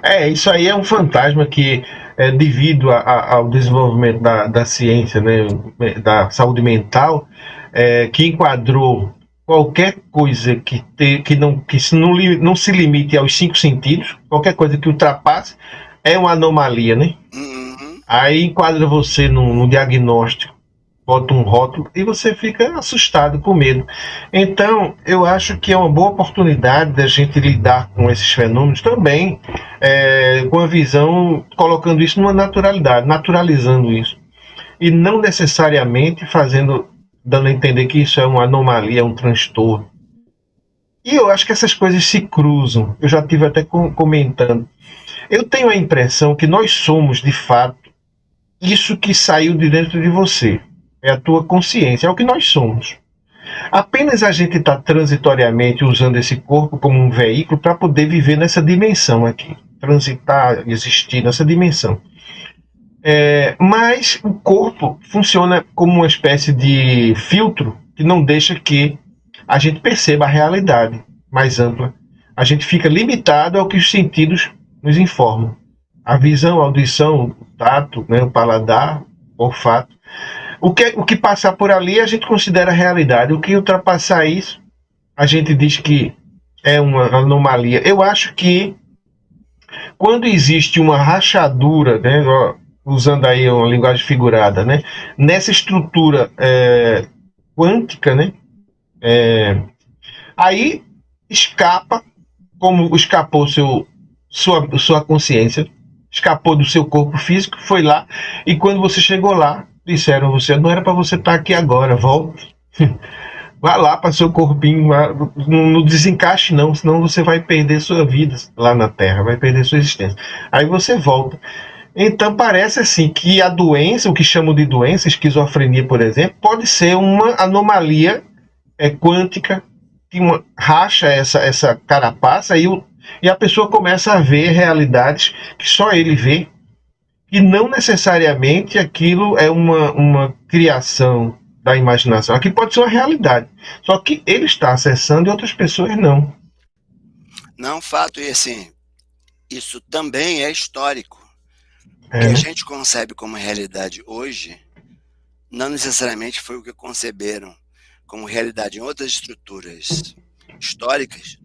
É, isso aí é um fantasma que, devido ao desenvolvimento da ciência, né, da saúde mental, que enquadrou qualquer coisa que não se limite aos cinco sentidos, qualquer coisa que ultrapasse, é uma anomalia, né? Uhum. Aí enquadra você no diagnóstico, bota um rótulo e você fica assustado, com medo. Então, eu acho que é uma boa oportunidade da gente lidar com esses fenômenos também, com a visão, colocando isso numa naturalidade, naturalizando isso. E não necessariamente dando a entender que isso é uma anomalia, é um transtorno. E eu acho que essas coisas se cruzam. Eu já tive até comentando. Eu tenho a impressão que nós somos, de fato, isso que saiu de dentro de você. É a tua consciência, é o que nós somos. Apenas a gente está transitoriamente usando esse corpo como um veículo para poder viver nessa dimensão aqui. Transitar, existir nessa dimensão. Mas o corpo funciona como uma espécie de filtro que não deixa que a gente perceba a realidade mais ampla. A gente fica limitado ao que os sentidos nos informam. A visão, a audição, o tato, né, o paladar, o olfato. O que passar por ali a gente considera realidade. O que ultrapassar isso, a gente diz que é uma anomalia. Eu acho que quando existe uma rachadura, né, usando aí uma linguagem figurada, né, nessa estrutura quântica, né, aí escapa, como escapou sua consciência, escapou do seu corpo físico, foi lá, e quando você chegou lá, disseram a você, não era para você estar aqui agora, volta. Vá lá para seu corpinho, não desencaixe não, senão você vai perder sua vida lá na Terra, vai perder sua existência. Aí você volta. Então parece assim que a doença, o que chamam de doença, esquizofrenia, por exemplo, pode ser uma anomalia quântica que racha essa carapaça e a pessoa começa a ver realidades que só ele vê, e não necessariamente aquilo é uma criação da imaginação. Aqui pode ser uma realidade, só que ele está acessando e outras pessoas não. Não, fato, e assim, isso também é histórico. O que a Né? gente concebe como realidade hoje, não necessariamente foi o que conceberam como realidade em outras estruturas históricas,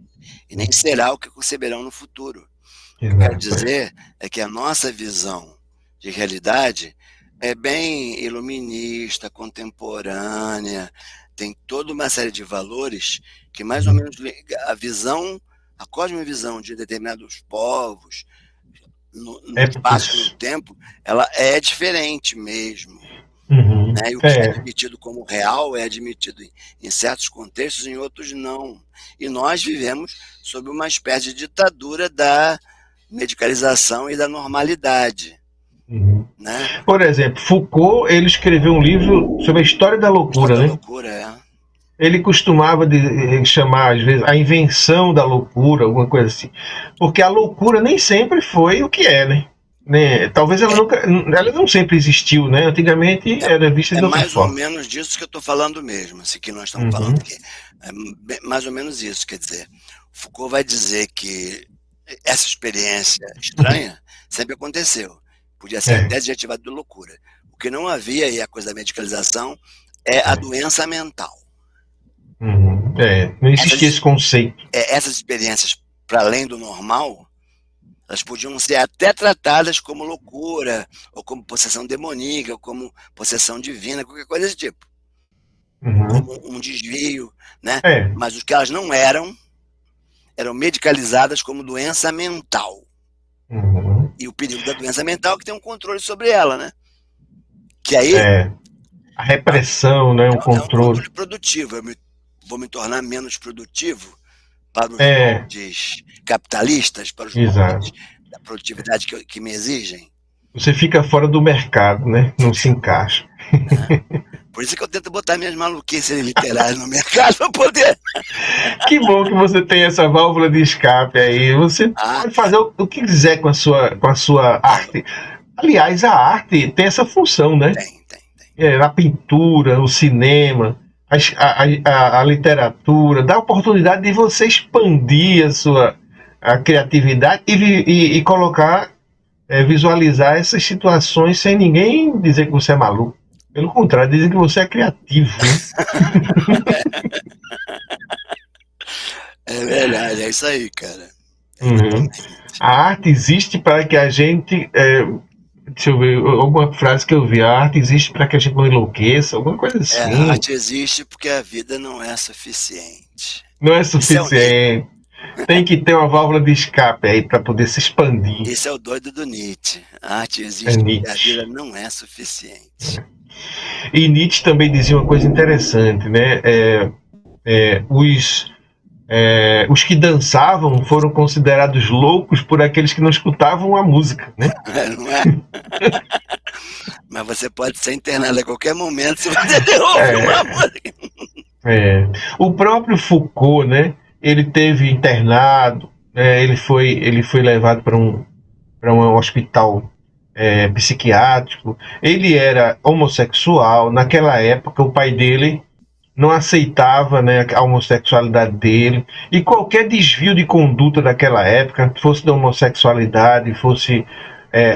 e nem será o que conceberão no futuro. O que eu quero dizer é que a nossa visão de realidade é bem iluminista, contemporânea, tem toda uma série de valores que mais ou menos a cosmovisão de determinados povos, no espaço e no tempo, ela é diferente mesmo. Uhum. Né? E o que é admitido como real é admitido em certos contextos, em outros não. E nós vivemos sob uma espécie de ditadura da medicalização e da normalidade. Uhum. Né? Por exemplo, Foucault, ele escreveu um livro sobre a história da loucura, né? Loucura, Ele costumava chamar, às vezes, a invenção da loucura, alguma coisa assim. Porque a loucura nem sempre foi o que é, né? Talvez ela não sempre existiu, né? Antigamente era vista de outra mais forma. ou menos disso que eu estou falando mesmo, assim, que nós estamos falando aqui. É mais ou menos isso, quer dizer, Foucault vai dizer que essa experiência estranha sempre aconteceu. Podia ser até adjetivado de loucura. O que não havia, e a coisa da medicalização, é a doença mental. Não existia esse conceito. Essas experiências, para além do normal, elas podiam ser até tratadas como loucura, ou como possessão demoníaca, ou como possessão divina, qualquer coisa desse tipo. Como um desvio, né? Mas o que elas não eram medicalizadas como doença mental. E o perigo da doença mental é que tem um controle sobre ela, né? Que aí... a repressão, né? O controle. É um controle produtivo. Vou me tornar menos produtivo para os moldes capitalistas, para os moldes da produtividade que me exigem. Você fica fora do mercado, né? Não se encaixa. Por isso que eu tento botar minhas maluquices literárias no mercado para poder... Que bom que você tem essa válvula de escape aí. Você pode fazer o que quiser com a sua arte. Aliás, a arte tem essa função, né? Tem. A pintura, o cinema, a literatura, dá a oportunidade de você expandir a criatividade e colocar, visualizar essas situações sem ninguém dizer que você é maluco. Pelo contrário, dizem que você é criativo. É verdade, é isso aí, cara. A arte existe para que a gente Deixa eu ver, alguma frase que eu vi, a arte existe para que a gente não enlouqueça, alguma coisa A assim. arte existe porque a vida não é suficiente. Não é Isso é o Nietzsche. suficiente. Tem que ter uma válvula de escape aí para poder se expandir. Esse é o doido do Nietzsche. A arte É existe porque a vida Nietzsche. não é suficiente. E Nietzsche também dizia uma coisa interessante, né? Os que dançavam foram considerados loucos por aqueles que não escutavam a música, né? Não é? Mas você pode ser internado a qualquer momento se você ouvir uma É, música. é. O próprio Foucault, né? Ele teve internado, ele foi levado para um hospital psiquiátrico. Ele era homossexual. Naquela época, o pai dele não aceitava, né, a homossexualidade dele. E qualquer desvio de conduta daquela época, fosse da homossexualidade, fosse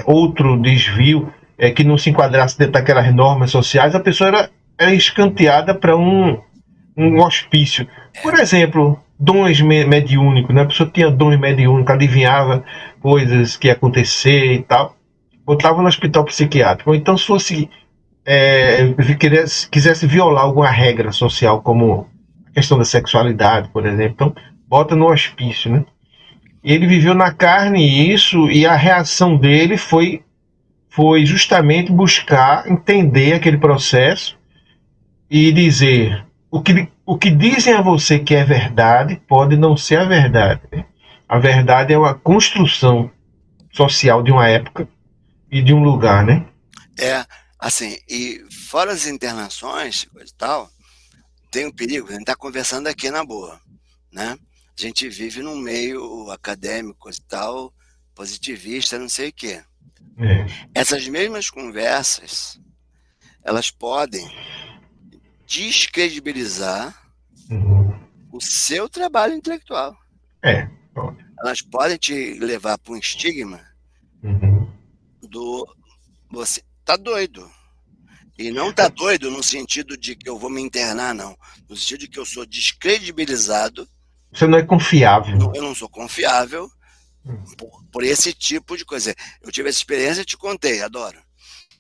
outro desvio que não se enquadrasse dentro daquelas normas sociais, a pessoa era escanteada para um hospício. Por exemplo, dons mediúnicos, né? A pessoa tinha dons mediúnicos, adivinhava coisas que ia acontecer e tal, botava no hospital psiquiátrico. Ou então, se fosse quisesse violar alguma regra social, como a questão da sexualidade, por exemplo, então bota no hospício, né? E ele viveu na carne isso, e a reação dele foi justamente buscar entender aquele processo e dizer o que dizem a você que é verdade pode não ser a verdade. Né? A verdade é uma construção social de uma época e de um lugar, né? É, assim, e fora as internações, coisa e tal, tem um perigo, a gente está conversando aqui na boa, né? A gente vive num meio acadêmico, coisa e tal, positivista, não sei o quê. É. Essas mesmas conversas, elas podem descredibilizar Uhum. o seu trabalho intelectual. É. Elas podem te levar para um estigma Uhum. do você tá doido. E não tá doido no sentido de que eu vou me internar, não. No sentido de que eu sou descredibilizado, Você não é confiável. eu não sou confiável por esse tipo de coisa. Eu tive essa experiência e te contei, adoro.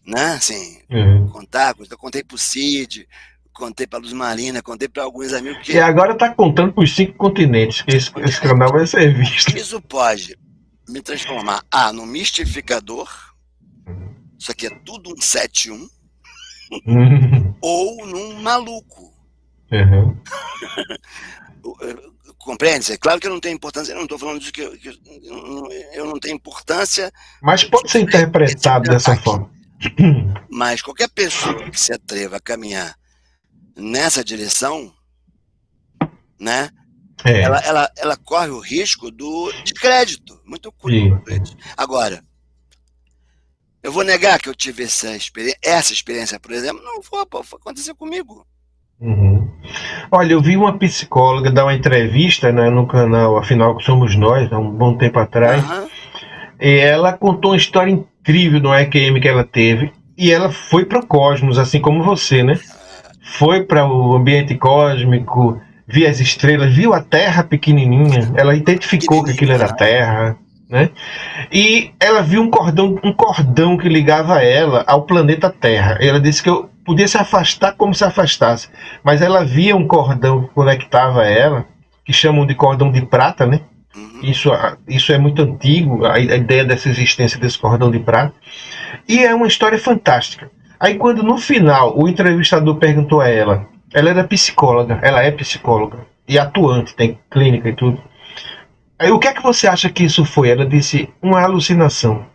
Né? Assim, Uhum. contar, eu contei pro Cid, contei pra Luz Marina, contei para alguns amigos E que agora tá contando para os 5 continentes que esse canal vai ser visto. isso pode me transformar, num mistificador, isso aqui é tudo um 7-1, Uhum. ou num maluco. Uhum. Compreende? É claro que eu não tenho importância, eu não estou falando disso que eu não tenho importância Mas pode ser sofrer esse tipo interpretado de dessa ataque. forma. Mas qualquer pessoa que se atreva a caminhar nessa direção, né, É. ela corre o risco do descrédito. Muito E, curioso isso. Agora, eu vou negar que eu tive essa experiência, por exemplo? Não vou, pô, foi acontecer comigo. uhum. Olha, eu vi uma psicóloga dar uma entrevista, né, no canal Afinal que Somos Nós, há um bom tempo atrás, Aham. e ela contou uma história incrível do EQM que ela teve, e ela foi para o cosmos, assim como você, né? Foi para o ambiente cósmico, viu as estrelas, viu a Terra pequenininha, ela identificou que aquilo Pequenininho. era a Terra, né? E ela viu um cordão que ligava ela ao planeta Terra. Ela disse que eu podia se afastar como se afastasse, mas ela via um cordão que conectava ela, que chamam de cordão de prata, né? Uhum. Isso é muito antigo, a ideia dessa existência desse cordão de prata. E é uma história fantástica. Aí quando no final o entrevistador perguntou a ela era psicóloga, ela é psicóloga e atuante, tem clínica e tudo. Aí o que é que você acha que isso foi? Ela disse, uma alucinação.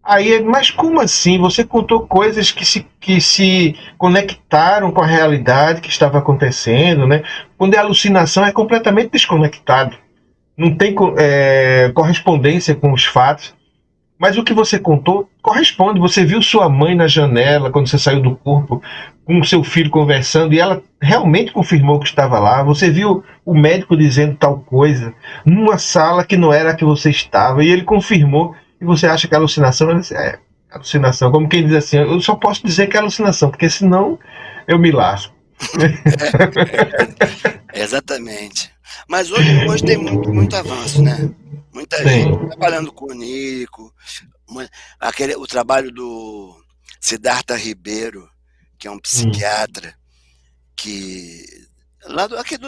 Aí, mas como assim? Você contou coisas que se conectaram com a realidade que estava acontecendo, né? Quando é alucinação, é completamente desconectado. Não tem correspondência com os fatos. Mas o que você contou corresponde. Você viu sua mãe na janela quando você saiu do corpo, com o seu filho conversando, e ela realmente confirmou que estava lá. Você viu o médico dizendo tal coisa, numa sala que não era a que você estava, e ele confirmou. E você acha que é alucinação? Ela disse, alucinação. Como quem diz assim, eu só posso dizer que é alucinação, porque senão eu me lasco. Exatamente. Mas hoje tem muito avanço, né? Muita gente Tem. trabalhando com onírico, O trabalho do Siddhartha Ribeiro, que é um Hum, psiquiatra, que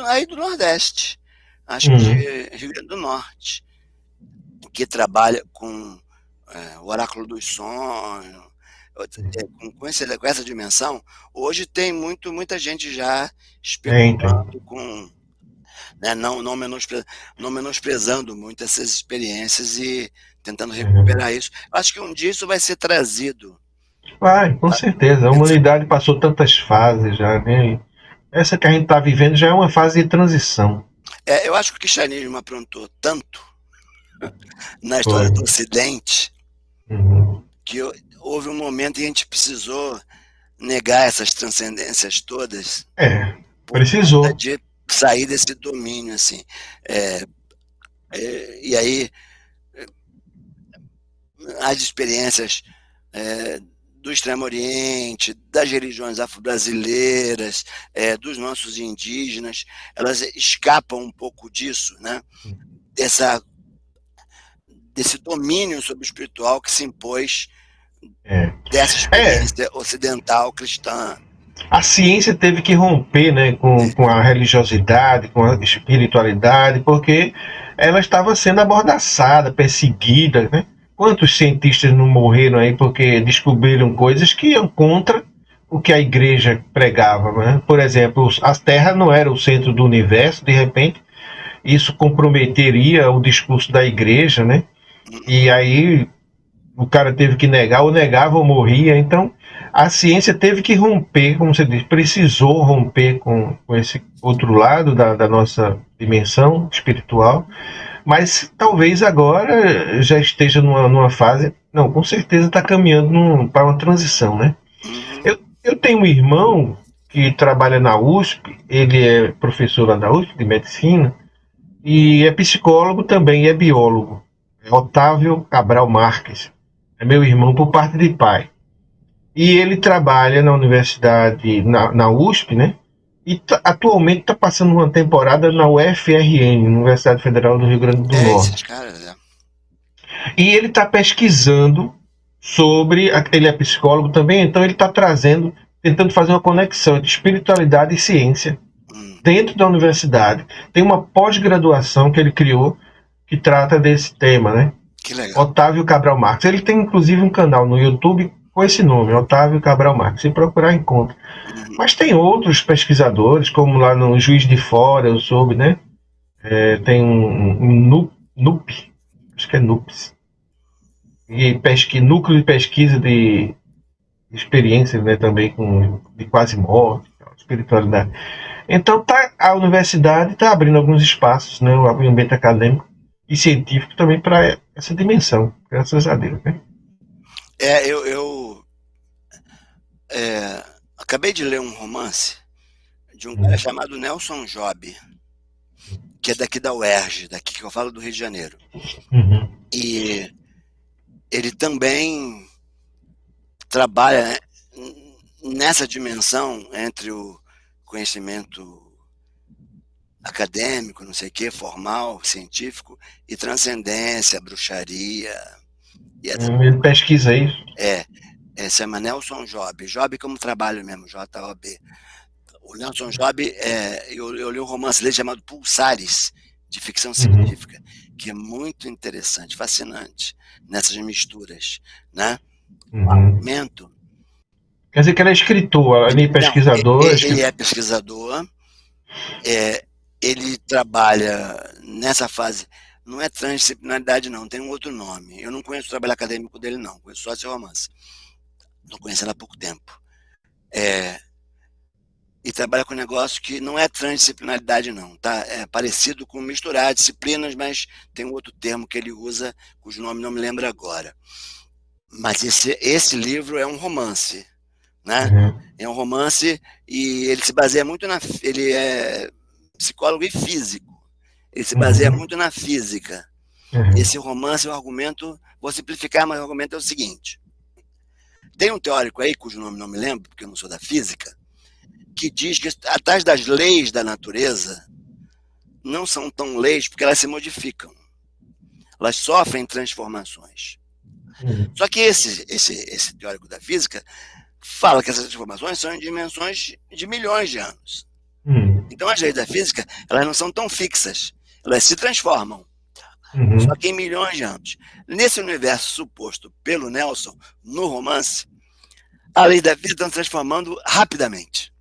aí do Nordeste, acho que hum, de Rio Grande do Norte, que trabalha com o oráculo dos sonhos, com essa dimensão. Hoje tem muita gente já tem. especulando com, né, não menosprezando muito essas experiências e tentando Uhum. recuperar isso. Acho que um dia isso vai ser trazido. Vai, com certeza. A Essa- humanidade passou tantas fases já, né? E essa que a gente está vivendo já é uma fase de transição. eu acho que o cristianismo aprontou tanto na Foi. história do Ocidente Uhum. que houve um momento em que a gente precisou negar essas transcendências todas É, por conta precisou. de sair desse domínio, assim. É, e aí as experiências do Extremo Oriente, das religiões afro-brasileiras, dos nossos indígenas, elas escapam um pouco disso, né? Dessa, desse domínio sobre o espiritual que se impôs É. dessa É, experiência ocidental cristã. a ciência teve que romper, né, com a religiosidade, com a espiritualidade, porque ela estava sendo amordaçada, perseguida, né? Quantos cientistas não morreram aí porque descobriram coisas que iam contra o que a igreja pregava, né? Por exemplo, a Terra não era o centro do universo, de repente isso comprometeria o discurso da igreja, né? E aí o cara teve que negar, ou negava ou morria. Então, a ciência teve que romper, como você diz, precisou romper com esse outro lado da nossa dimensão espiritual, mas talvez agora já esteja numa fase, não, com certeza está caminhando para uma transição, né? Uhum. Eu tenho um irmão que trabalha na USP, ele é professor lá da USP de medicina, e é psicólogo também, e é biólogo. É Otávio Cabral Marques. É meu irmão por parte de pai. E ele trabalha na universidade, na USP, né? E atualmente está passando uma temporada na UFRN, Universidade Federal do Rio Grande do Esses Norte. caras, E ele está pesquisando sobre. Ele é psicólogo também, então ele está trazendo, tentando fazer uma conexão entre espiritualidade e ciência hum, dentro da universidade. Tem uma pós-graduação que ele criou que trata desse tema, né? que legal. Otávio Cabral Marques. Ele tem inclusive um canal no YouTube com esse nome, Otávio Cabral Marques. Se procurar, encontra. Uhum. Mas tem outros pesquisadores, como lá no Juiz de Fora, eu soube, né? Tem um NUP, acho que é NUPS, e núcleo de pesquisa de experiências, né? Também de quase morte, espiritualidade. Então a universidade está abrindo alguns espaços, né? O ambiente acadêmico e científico também para essa dimensão, graças a Deus, né? Eu acabei de ler um romance de um cara chamado Nelson Job, que é daqui da UERJ, daqui que eu falo do Rio de Janeiro. Uhum. E ele também trabalha, né, nessa dimensão entre o conhecimento acadêmico, não sei o quê, formal, científico, e transcendência, bruxaria e etc. Ele pesquisa isso. É, se chama Nelson Job. Job como trabalho mesmo, J-O-B. O Nelson Job, eu li um romance dele chamado Pulsares, de ficção Uhum. científica, que é muito interessante, fascinante, nessas misturas, né? O Uhum. argumento. Quer dizer que ele é escritor, ele é Não, pesquisador, ele é pesquisador, é, ele trabalha nessa fase, não é transdisciplinaridade não, tem um outro nome. Eu não conheço o trabalho acadêmico dele não, conheço só esse romance. Não conheço ele há pouco tempo. É, e trabalha com um negócio que não é transdisciplinaridade não, tá? É parecido com misturar disciplinas, mas tem um outro termo que ele usa, cujo nome não me lembro agora. Mas esse livro é um romance, né? Uhum. É um romance e ele se baseia muito ele é psicólogo e físico. Ele se baseia Uhum. muito na física. Uhum. Esse romance, o argumento, vou simplificar, mas o argumento é o seguinte: tem um teórico aí, cujo nome não me lembro, porque eu não sou da física, que diz que atrás das leis da natureza não são tão leis porque elas se modificam. Elas sofrem transformações. Só que esse teórico da física fala que essas transformações são em dimensões de milhões de anos. Então as leis da física, elas não são tão fixas, elas se transformam, só que em milhões de anos. Nesse universo suposto pelo Nelson, no romance, as leis da física estão se transformando rapidamente.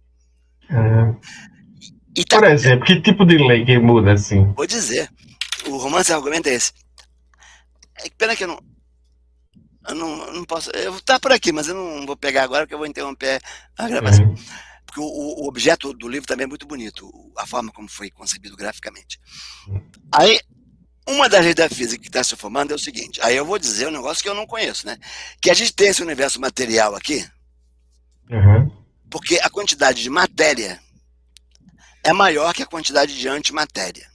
Por exemplo, que tipo de lei que muda assim? Vou dizer, o romance argumenta esse. É que pena que eu não posso. Eu vou estar por aqui, mas eu não vou pegar agora, porque eu vou interromper a gravação. Porque o objeto do livro também é muito bonito, a forma como foi concebido graficamente. Aí, uma das leis da física que está se formando é o seguinte, aí eu vou dizer um negócio que eu não conheço, né? Que a gente tem esse universo material aqui, porque a quantidade de matéria é maior que a quantidade de antimatéria.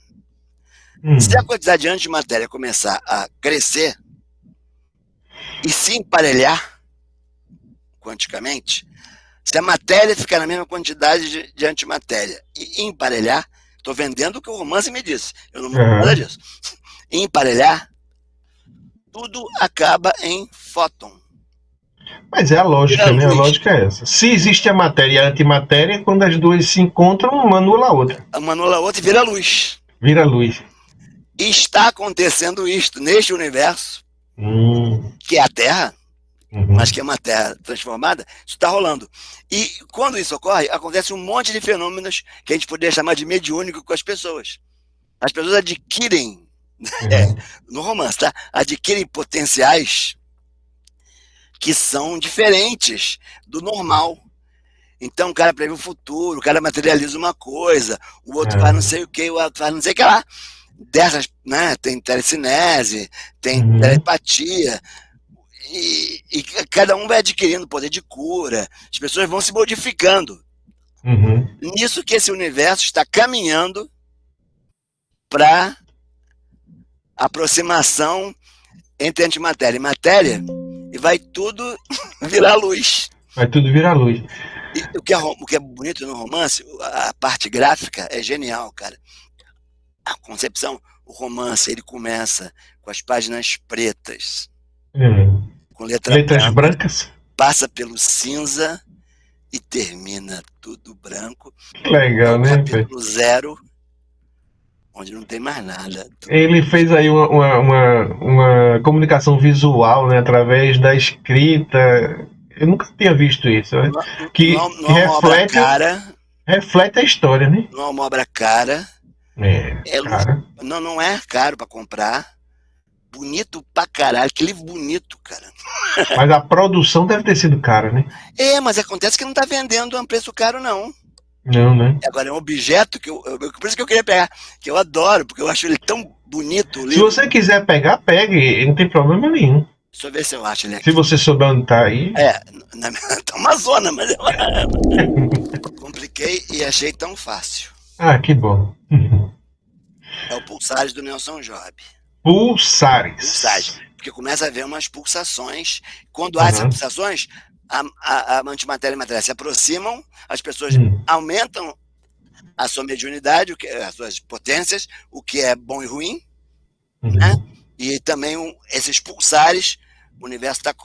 Se a quantidade de antimatéria começar a crescer e se emparelhar quanticamente, se a matéria ficar na mesma quantidade de antimatéria e emparelhar, estou vendendo o que o romance me disse, eu não vou nada disso. E emparelhar, tudo acaba em fóton. Mas é a lógica, né? A lógica é essa. Se existe a matéria e a antimatéria, quando as duas se encontram, uma anula a outra. Uma anula a outra e vira luz. Vira luz. E está acontecendo isto neste universo, que é a Terra, mas que é uma Terra transformada, isso está rolando. E quando isso ocorre, acontece um monte de fenômenos que a gente poderia chamar de mediúnico com as pessoas. As pessoas adquirem, no romance, tá? Adquirem potenciais que são diferentes do normal. Então o cara prevê o futuro, o cara materializa uma coisa, o outro faz não sei o que, o outro faz não sei o que lá. Dessas, né, tem telecinese, tem telepatia, e cada um vai adquirindo poder de cura, as pessoas vão se modificando. Nisso que esse universo está caminhando para aproximação entre antimatéria e matéria, e vai tudo virar luz. Vai tudo virar luz. E o que é bonito no romance, a parte gráfica é genial, cara. A concepção, o romance, ele começa com as páginas pretas, com letras brancas, passa pelo cinza e termina tudo branco. Legal, né? Capítulo 0, onde não tem mais nada. Ele fez aí uma comunicação visual, né, através da escrita. Eu nunca tinha visto isso, né? Que reflete a história, né? Não é uma obra cara. Não é caro para comprar. Bonito pra caralho, que livro bonito, cara. Mas a produção deve ter sido cara, né? Mas acontece que não tá vendendo a um preço caro, não. Não, né? Agora é um objeto por isso que eu queria pegar, que eu adoro, porque eu acho ele tão bonito. Se você quiser pegar, pegue, não tem problema nenhum. Deixa eu ver se eu acho ele aqui. Se você souber onde tá aí. Tá uma zona, mas eu compliquei e achei tão fácil. Que bom. É o Pulsares do Nelson Job. Pulsares. Porque começa a haver umas pulsações. Quando há essas pulsações, a antimatéria e a matéria se aproximam, as pessoas aumentam a sua mediunidade, as suas potências, o que é bom e ruim, né? E também esses pulsares, o universo está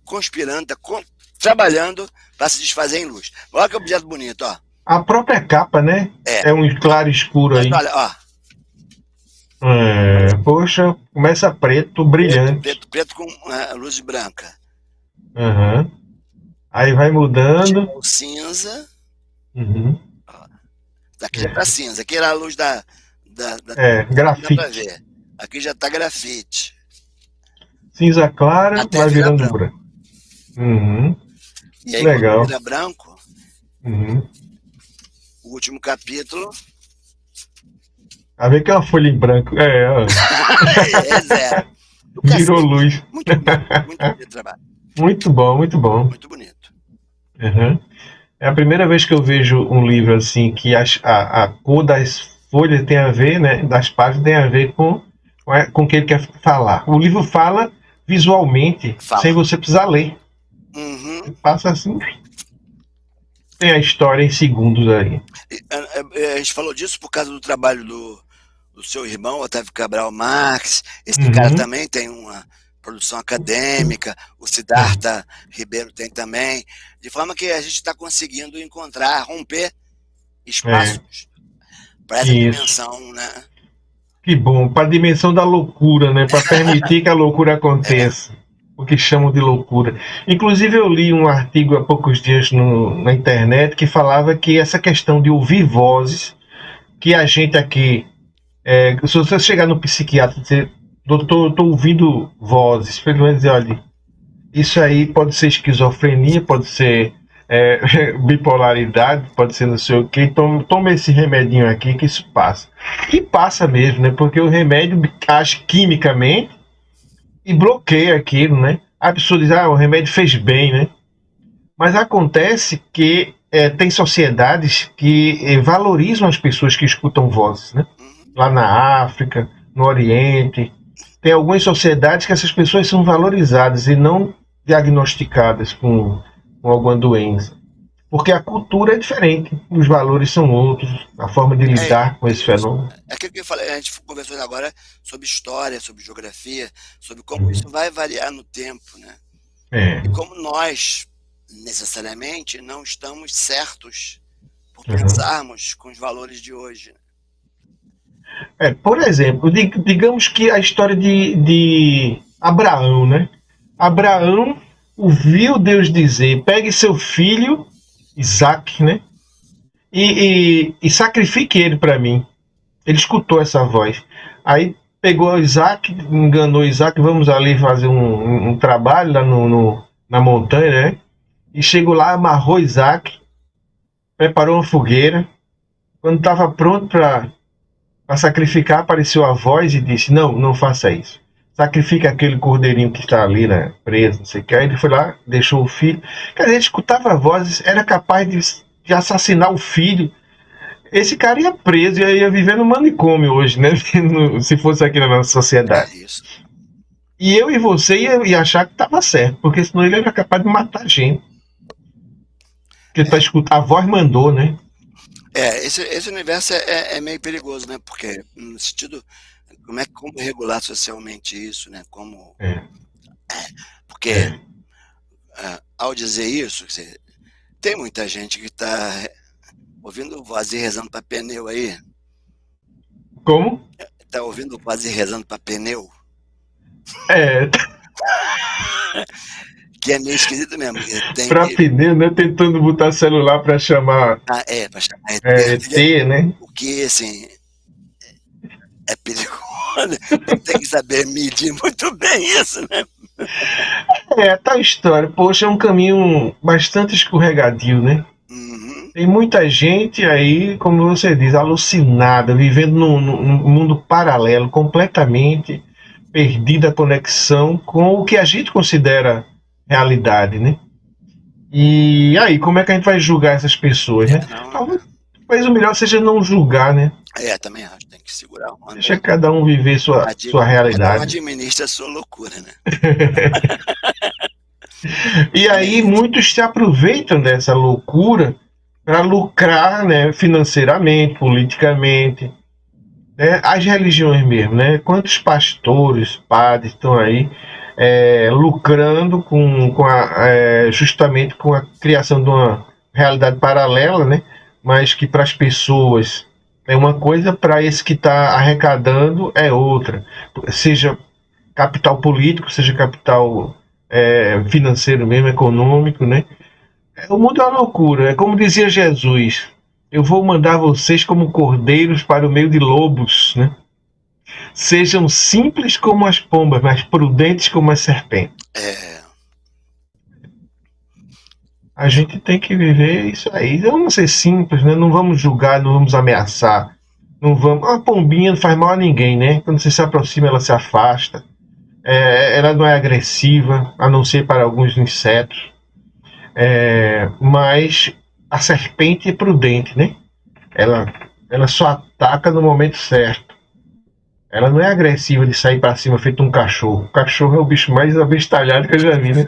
conspirando, está trabalhando para se desfazer em luz. Olha que objeto bonito, ó. A própria capa, né? É um claro escuro aí. Olha, ó. Poxa, começa preto, brilhante. Preto com luz branca. Aí vai mudando. O cinza. Daqui já tá cinza. Aqui era a luz da grafite. Dá pra ver. Aqui já tá grafite. Cinza clara, vai virando branco. E aí, legal. Quando vira branco, o último capítulo. A ver que é uma folha em branco. Zero. Virou luz. Muito bonito trabalho. Muito bom, muito bom. Muito bonito. É a primeira vez que eu vejo um livro assim que a cor das folhas tem a ver, né? Das páginas tem a ver com o que ele quer falar. O livro fala visualmente, sem você precisar ler. Passa assim. Tem a história em segundos aí. A gente falou disso por causa do trabalho do seu irmão, Otávio Cabral Marques. Esse cara também tem produção acadêmica, o Siddhartha Ribeiro tem também, de forma que a gente está conseguindo encontrar, romper espaços para essa isso. dimensão, né? Que bom, para a dimensão da loucura, né? Para permitir que a loucura aconteça. O que chamam de loucura. Inclusive, eu li um artigo há poucos dias na internet que falava que essa questão de ouvir vozes, que a gente aqui, se você chegar no psiquiatra e dizer, doutor, eu estou ouvindo vozes, ele vai dizer, olha, isso aí pode ser esquizofrenia, pode ser bipolaridade, pode ser não sei o que, então toma esse remedinho aqui que isso passa. E passa mesmo, né? Porque o remédio age quimicamente e bloqueia aquilo, né? A pessoa diz, o remédio fez bem, né? Mas acontece que tem sociedades que valorizam as pessoas que escutam vozes, né? Lá na África, no Oriente, tem algumas sociedades que essas pessoas são valorizadas e não diagnosticadas com alguma doença. Porque a cultura é diferente, os valores são outros, a forma de lidar com esse fenômeno. É aquilo que eu falei, a gente conversou agora sobre história, sobre geografia, sobre como isso vai variar no tempo, né? E como nós, necessariamente, não estamos certos por pensarmos com os valores de hoje. Por exemplo, digamos que a história de Abraão, né? Abraão ouviu Deus dizer, pegue seu filho, Isaac, né? E sacrifique ele para mim. Ele escutou essa voz. Aí pegou Isaac, enganou Isaac, vamos ali fazer um trabalho lá na montanha, né? E chegou lá, amarrou Isaac, preparou uma fogueira. Quando estava pronto para sacrificar, apareceu a voz e disse, não faça isso. Sacrifica aquele cordeirinho que está ali, né, preso, não sei o que. Aí ele foi lá, deixou o filho. Quer dizer, ele escutava vozes, era capaz de assassinar o filho. Esse cara ia preso e ia viver no manicômio hoje, né? Se fosse aqui na nossa sociedade. E eu e você ia achar que estava certo, porque senão ele era capaz de matar a gente. Porque tá escutando, a voz mandou, né? Esse universo é meio perigoso, né? Porque, no sentido, como regular socialmente isso, né? Porque, ao dizer isso, tem muita gente que está ouvindo voz e rezando para pneu aí. Como? Tá ouvindo voz e rezando para pneu? Que é meio esquisito mesmo. Pra pneu, né? Tentando botar celular para chamar. Pra chamar ET, né? O que, assim, é perigoso. Tem que saber medir muito bem isso, né? Tal história. Poxa, é um caminho bastante escorregadio, né? Tem muita gente aí, como você diz, alucinada, vivendo num mundo paralelo, completamente perdida a conexão com o que a gente considera realidade, né? E aí, como é que a gente vai julgar essas pessoas, né? Talvez o melhor seja não julgar, né? Também acho, tem que segurar uma. Deixa cada um viver sua realidade. Cada um administra a sua loucura, né? E aí muitos se aproveitam dessa loucura para lucrar, né, financeiramente, politicamente, né? As religiões mesmo, né? Quantos pastores, padres estão aí lucrando justamente com a criação de uma realidade paralela, né? Mas que para as pessoas é uma coisa, para esse que está arrecadando é outra. Seja capital político, seja capital financeiro mesmo, econômico, né? O mundo é uma loucura. É como dizia Jesus, eu vou mandar vocês como cordeiros para o meio de lobos, né? Sejam simples como as pombas, mas prudentes como as serpentes. A gente tem que viver isso aí. Vamos ser simples, né? Não vamos julgar, não vamos ameaçar. Não vamos. A pombinha não faz mal a ninguém, né? Quando você se aproxima, ela se afasta. Ela não é agressiva, a não ser para alguns insetos. Mas a serpente é prudente, né? Ela só ataca no momento certo. Ela não é agressiva de sair para cima feito um cachorro. O cachorro é o bicho mais abestalhado que eu já vi, né?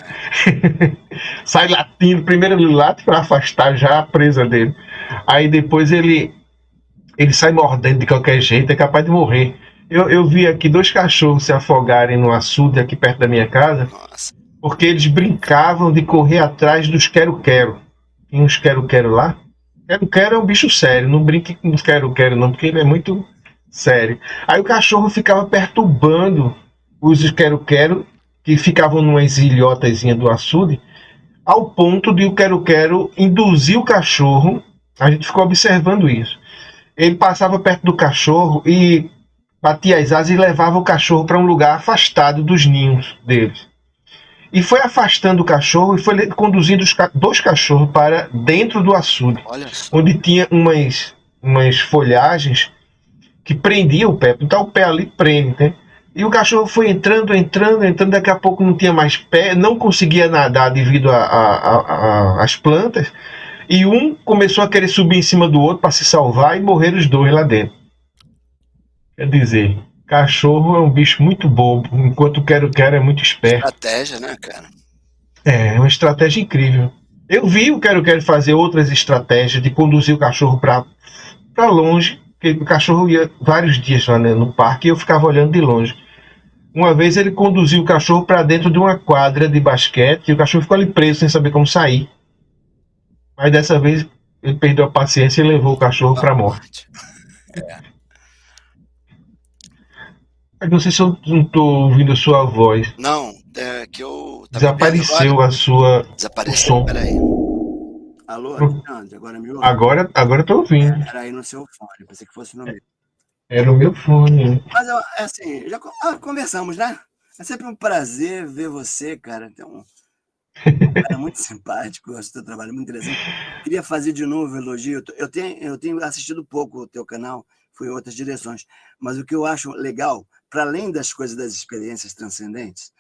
Sai latindo. Primeiro ele late para afastar já a presa dele. Aí depois ele sai mordendo de qualquer jeito, é capaz de morrer. Eu vi aqui 2 cachorros se afogarem no açude aqui perto da minha casa, Nossa. porque eles brincavam de correr atrás dos quero-quero. Tem uns quero-quero lá. Quero-quero é um bicho sério, não brinque com os quero-quero não, porque ele é muito sério. Aí o cachorro ficava perturbando os quero-quero, que ficavam numa ilhotazinha do açude, ao ponto de o quero-quero induzir o cachorro. A gente ficou observando isso. Ele passava perto do cachorro e batia as asas e levava o cachorro para um lugar afastado dos ninhos deles. E foi afastando o cachorro e foi conduzindo os 2 cachorros para dentro do açude, Olha só. onde tinha umas folhagens que prendiam o pé. Então o pé ali prende, né? E o cachorro foi entrando, daqui a pouco não tinha mais pé, não conseguia nadar devido às plantas, e um começou a querer subir em cima do outro para se salvar e morreram os 2 lá dentro. Quer dizer, cachorro é um bicho muito bobo, enquanto o quero-quero é muito esperto. Estratégia, né, cara? É uma estratégia incrível. Eu vi o quero-quero fazer outras estratégias de conduzir o cachorro para longe, porque o cachorro ia vários dias lá no parque e eu ficava olhando de longe. Uma vez ele conduziu o cachorro para dentro de uma quadra de basquete e o cachorro ficou ali preso sem saber como sair. Mas dessa vez ele perdeu a paciência e levou o cachorro para a morte. Mas não sei se eu não estou ouvindo a sua voz. Não, é que eu... Tá me vendo agora? Desapareceu o Desapareceu, som. peraí. Alô, Alexandre, agora me ouve? Agora eu tô ouvindo. Era aí no seu fone, pensei que fosse no meu. Era o meu fone. Mas, assim, já conversamos, né? É sempre um prazer ver você, cara. Tem um cara muito simpático, gosto do teu trabalho, muito interessante. Queria fazer de novo um elogio. Eu tenho assistido pouco o teu canal, fui em outras direções, mas o que eu acho legal, para além das coisas das experiências transcendentes,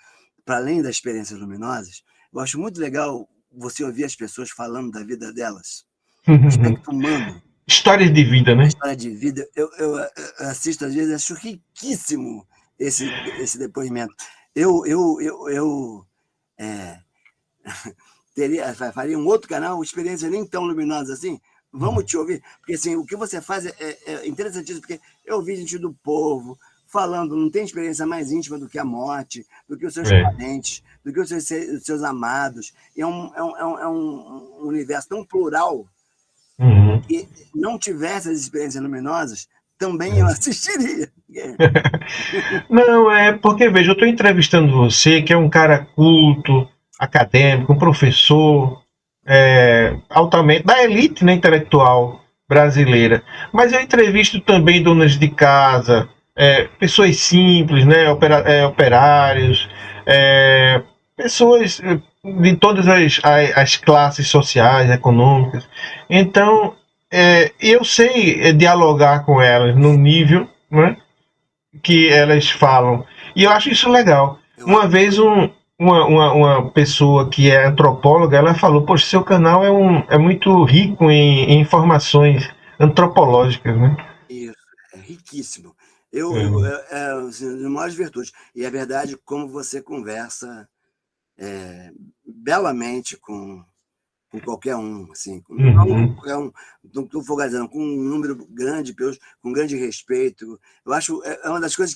para além das experiências luminosas, eu acho muito legal você ouvir as pessoas falando da vida delas, o aspecto humano. Histórias de vida, né? História de vida. Eu assisto, às vezes, acho riquíssimo esse depoimento. Eu faria um outro canal, experiência nem tão luminosa assim. Vamos te ouvir, porque assim, o que você faz é interessantíssimo, porque eu ouvi gente do povo falando, não tem experiência mais íntima do que a morte, do que os seus parentes, do que os seus amados. E é um universo tão plural. Que não tivesse as experiências luminosas, também eu assistiria. Não, é porque, veja, eu estou entrevistando você, que é um cara culto, acadêmico, um professor, altamente, da elite, né, intelectual brasileira. Mas eu entrevisto também donas de casa, pessoas simples, né, operários, pessoas de todas as classes sociais, econômicas. Então, eu sei dialogar com elas no nível, né, que elas falam. E eu acho isso legal. Uma vez uma pessoa que é antropóloga, ela falou, poxa, seu canal é muito rico em informações antropológicas, né? Isso, é riquíssimo. É uma das maiores virtudes. E é verdade como você conversa belamente com qualquer um, assim, não qualquer um, não estou focalizando, com um número grande de pessoas, com grande respeito. Eu acho uma das coisas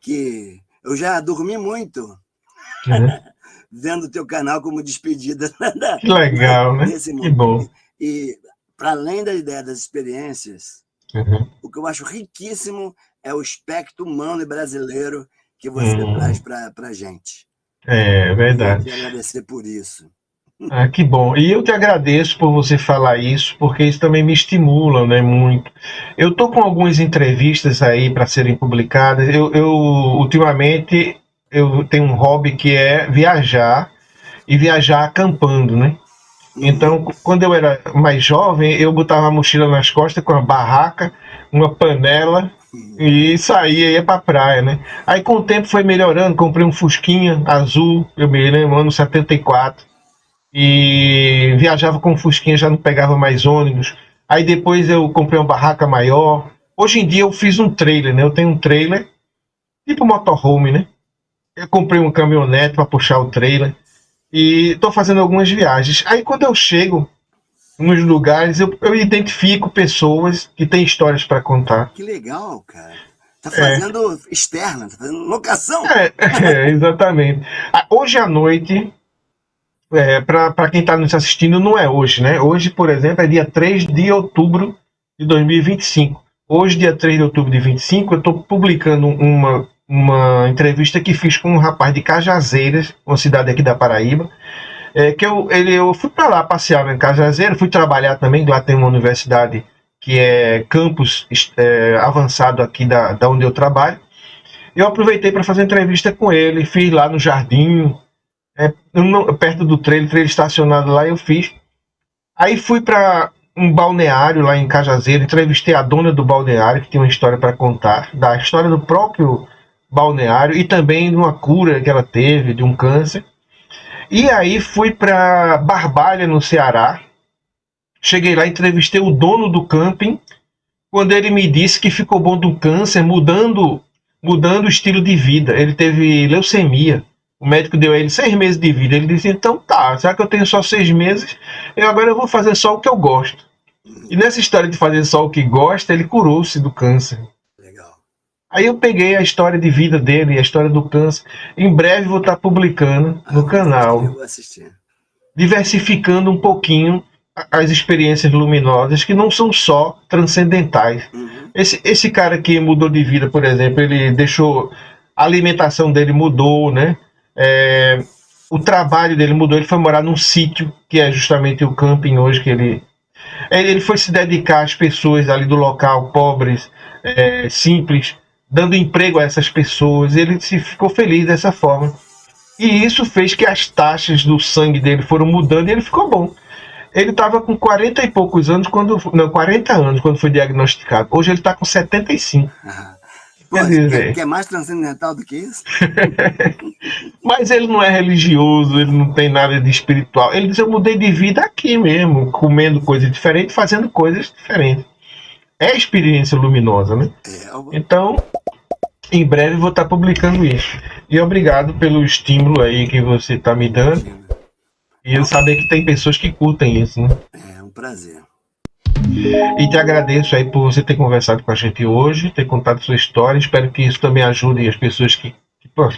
que eu já dormi muito vendo o teu canal como despedida. Que legal, né? Nesse Que bom. E para além da ideia das experiências, o que eu acho riquíssimo é o espectro humano e brasileiro que você traz para a gente. É verdade. Eu quero agradecer por isso. Ah, que bom. E eu te agradeço por você falar isso, porque isso também me estimula, né, muito. Eu estou com algumas entrevistas aí para serem publicadas. Ultimamente eu tenho um hobby que é viajar e viajar acampando, né? Então, quando eu era mais jovem, eu botava a mochila nas costas com uma barraca, uma panela e saía, ia pra praia, né? Aí com o tempo foi melhorando, comprei um Fusquinha azul, eu me lembro, ano 74, e viajava com o Fusquinha, já não pegava mais ônibus. Aí depois eu comprei uma barraca maior. Hoje em dia eu fiz um trailer, né? Eu tenho um trailer, tipo motorhome, né? Eu comprei uma caminhonete para puxar o trailer e estou fazendo algumas viagens. Aí quando eu chego nos lugares, eu identifico pessoas que têm histórias para contar. Que legal, cara. Tá fazendo externa, tá fazendo locação. Exatamente. Hoje à noite, para quem está nos assistindo, não é hoje, né? Hoje, por exemplo, é dia 3 de outubro de 2025. Hoje, dia 3 de outubro de 2025, eu estou publicando uma entrevista que fiz com um rapaz de Cajazeiras, uma cidade aqui da Paraíba. Eu fui para lá passear em Cajazeiras, fui trabalhar também, lá tem uma universidade que é campus avançado aqui da onde eu trabalho. Eu aproveitei para fazer entrevista com ele, fiz lá no jardim, perto do trailer estacionado lá, eu fiz. Aí fui para um balneário lá em Cajazeiro, entrevistei a dona do balneário, que tem uma história para contar, da história do próprio balneário e também de uma cura que ela teve, de um câncer. E aí fui para Barbalha, no Ceará. Cheguei lá, entrevistei o dono do camping, quando ele me disse que ficou bom do câncer, mudando o estilo de vida. Ele teve leucemia. O médico deu a ele 6 meses de vida. Ele disse, então tá, já que eu tenho só 6 meses, agora eu vou fazer só o que eu gosto. E nessa história de fazer só o que gosta, ele curou-se do câncer. Legal. Aí eu peguei a história de vida dele, a história do câncer. Em breve vou estar publicando no canal. Eu vou assistir. Diversificando um pouquinho as experiências luminosas, que não são só transcendentais. Esse cara que mudou de vida, por exemplo, ele deixou... A alimentação dele mudou, né? O trabalho dele mudou, ele foi morar num sítio, que é justamente o camping hoje, que ele foi se dedicar às pessoas ali do local, pobres, simples, dando emprego a essas pessoas. Ele ficou feliz dessa forma. E isso fez que as taxas do sangue dele foram mudando e ele ficou bom. Ele estava com 40 e poucos anos, 40 anos quando foi diagnosticado. Hoje ele está com 75. Quer mais transcendental do que isso? Mas ele não é religioso, ele não tem nada de espiritual. Ele diz, eu mudei de vida aqui mesmo, comendo coisas diferentes, fazendo coisas diferentes. É experiência luminosa, né? Então, em breve vou estar publicando isso. E obrigado pelo estímulo aí que você está me dando. E eu saber que tem pessoas que curtem isso, né? É um prazer. E te agradeço aí por você ter conversado com a gente hoje, ter contado sua história. Espero que isso também ajude as pessoas que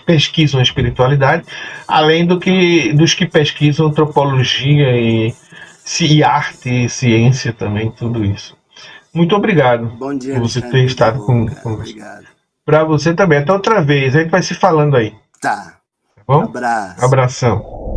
pesquisam a espiritualidade, além dos que pesquisam antropologia e arte e ciência também, tudo isso. Muito obrigado. Bom dia, por você ter estado com obrigado. Para você também. Até outra vez. A gente vai se falando aí. Tá. Bom? Abraço. Abração.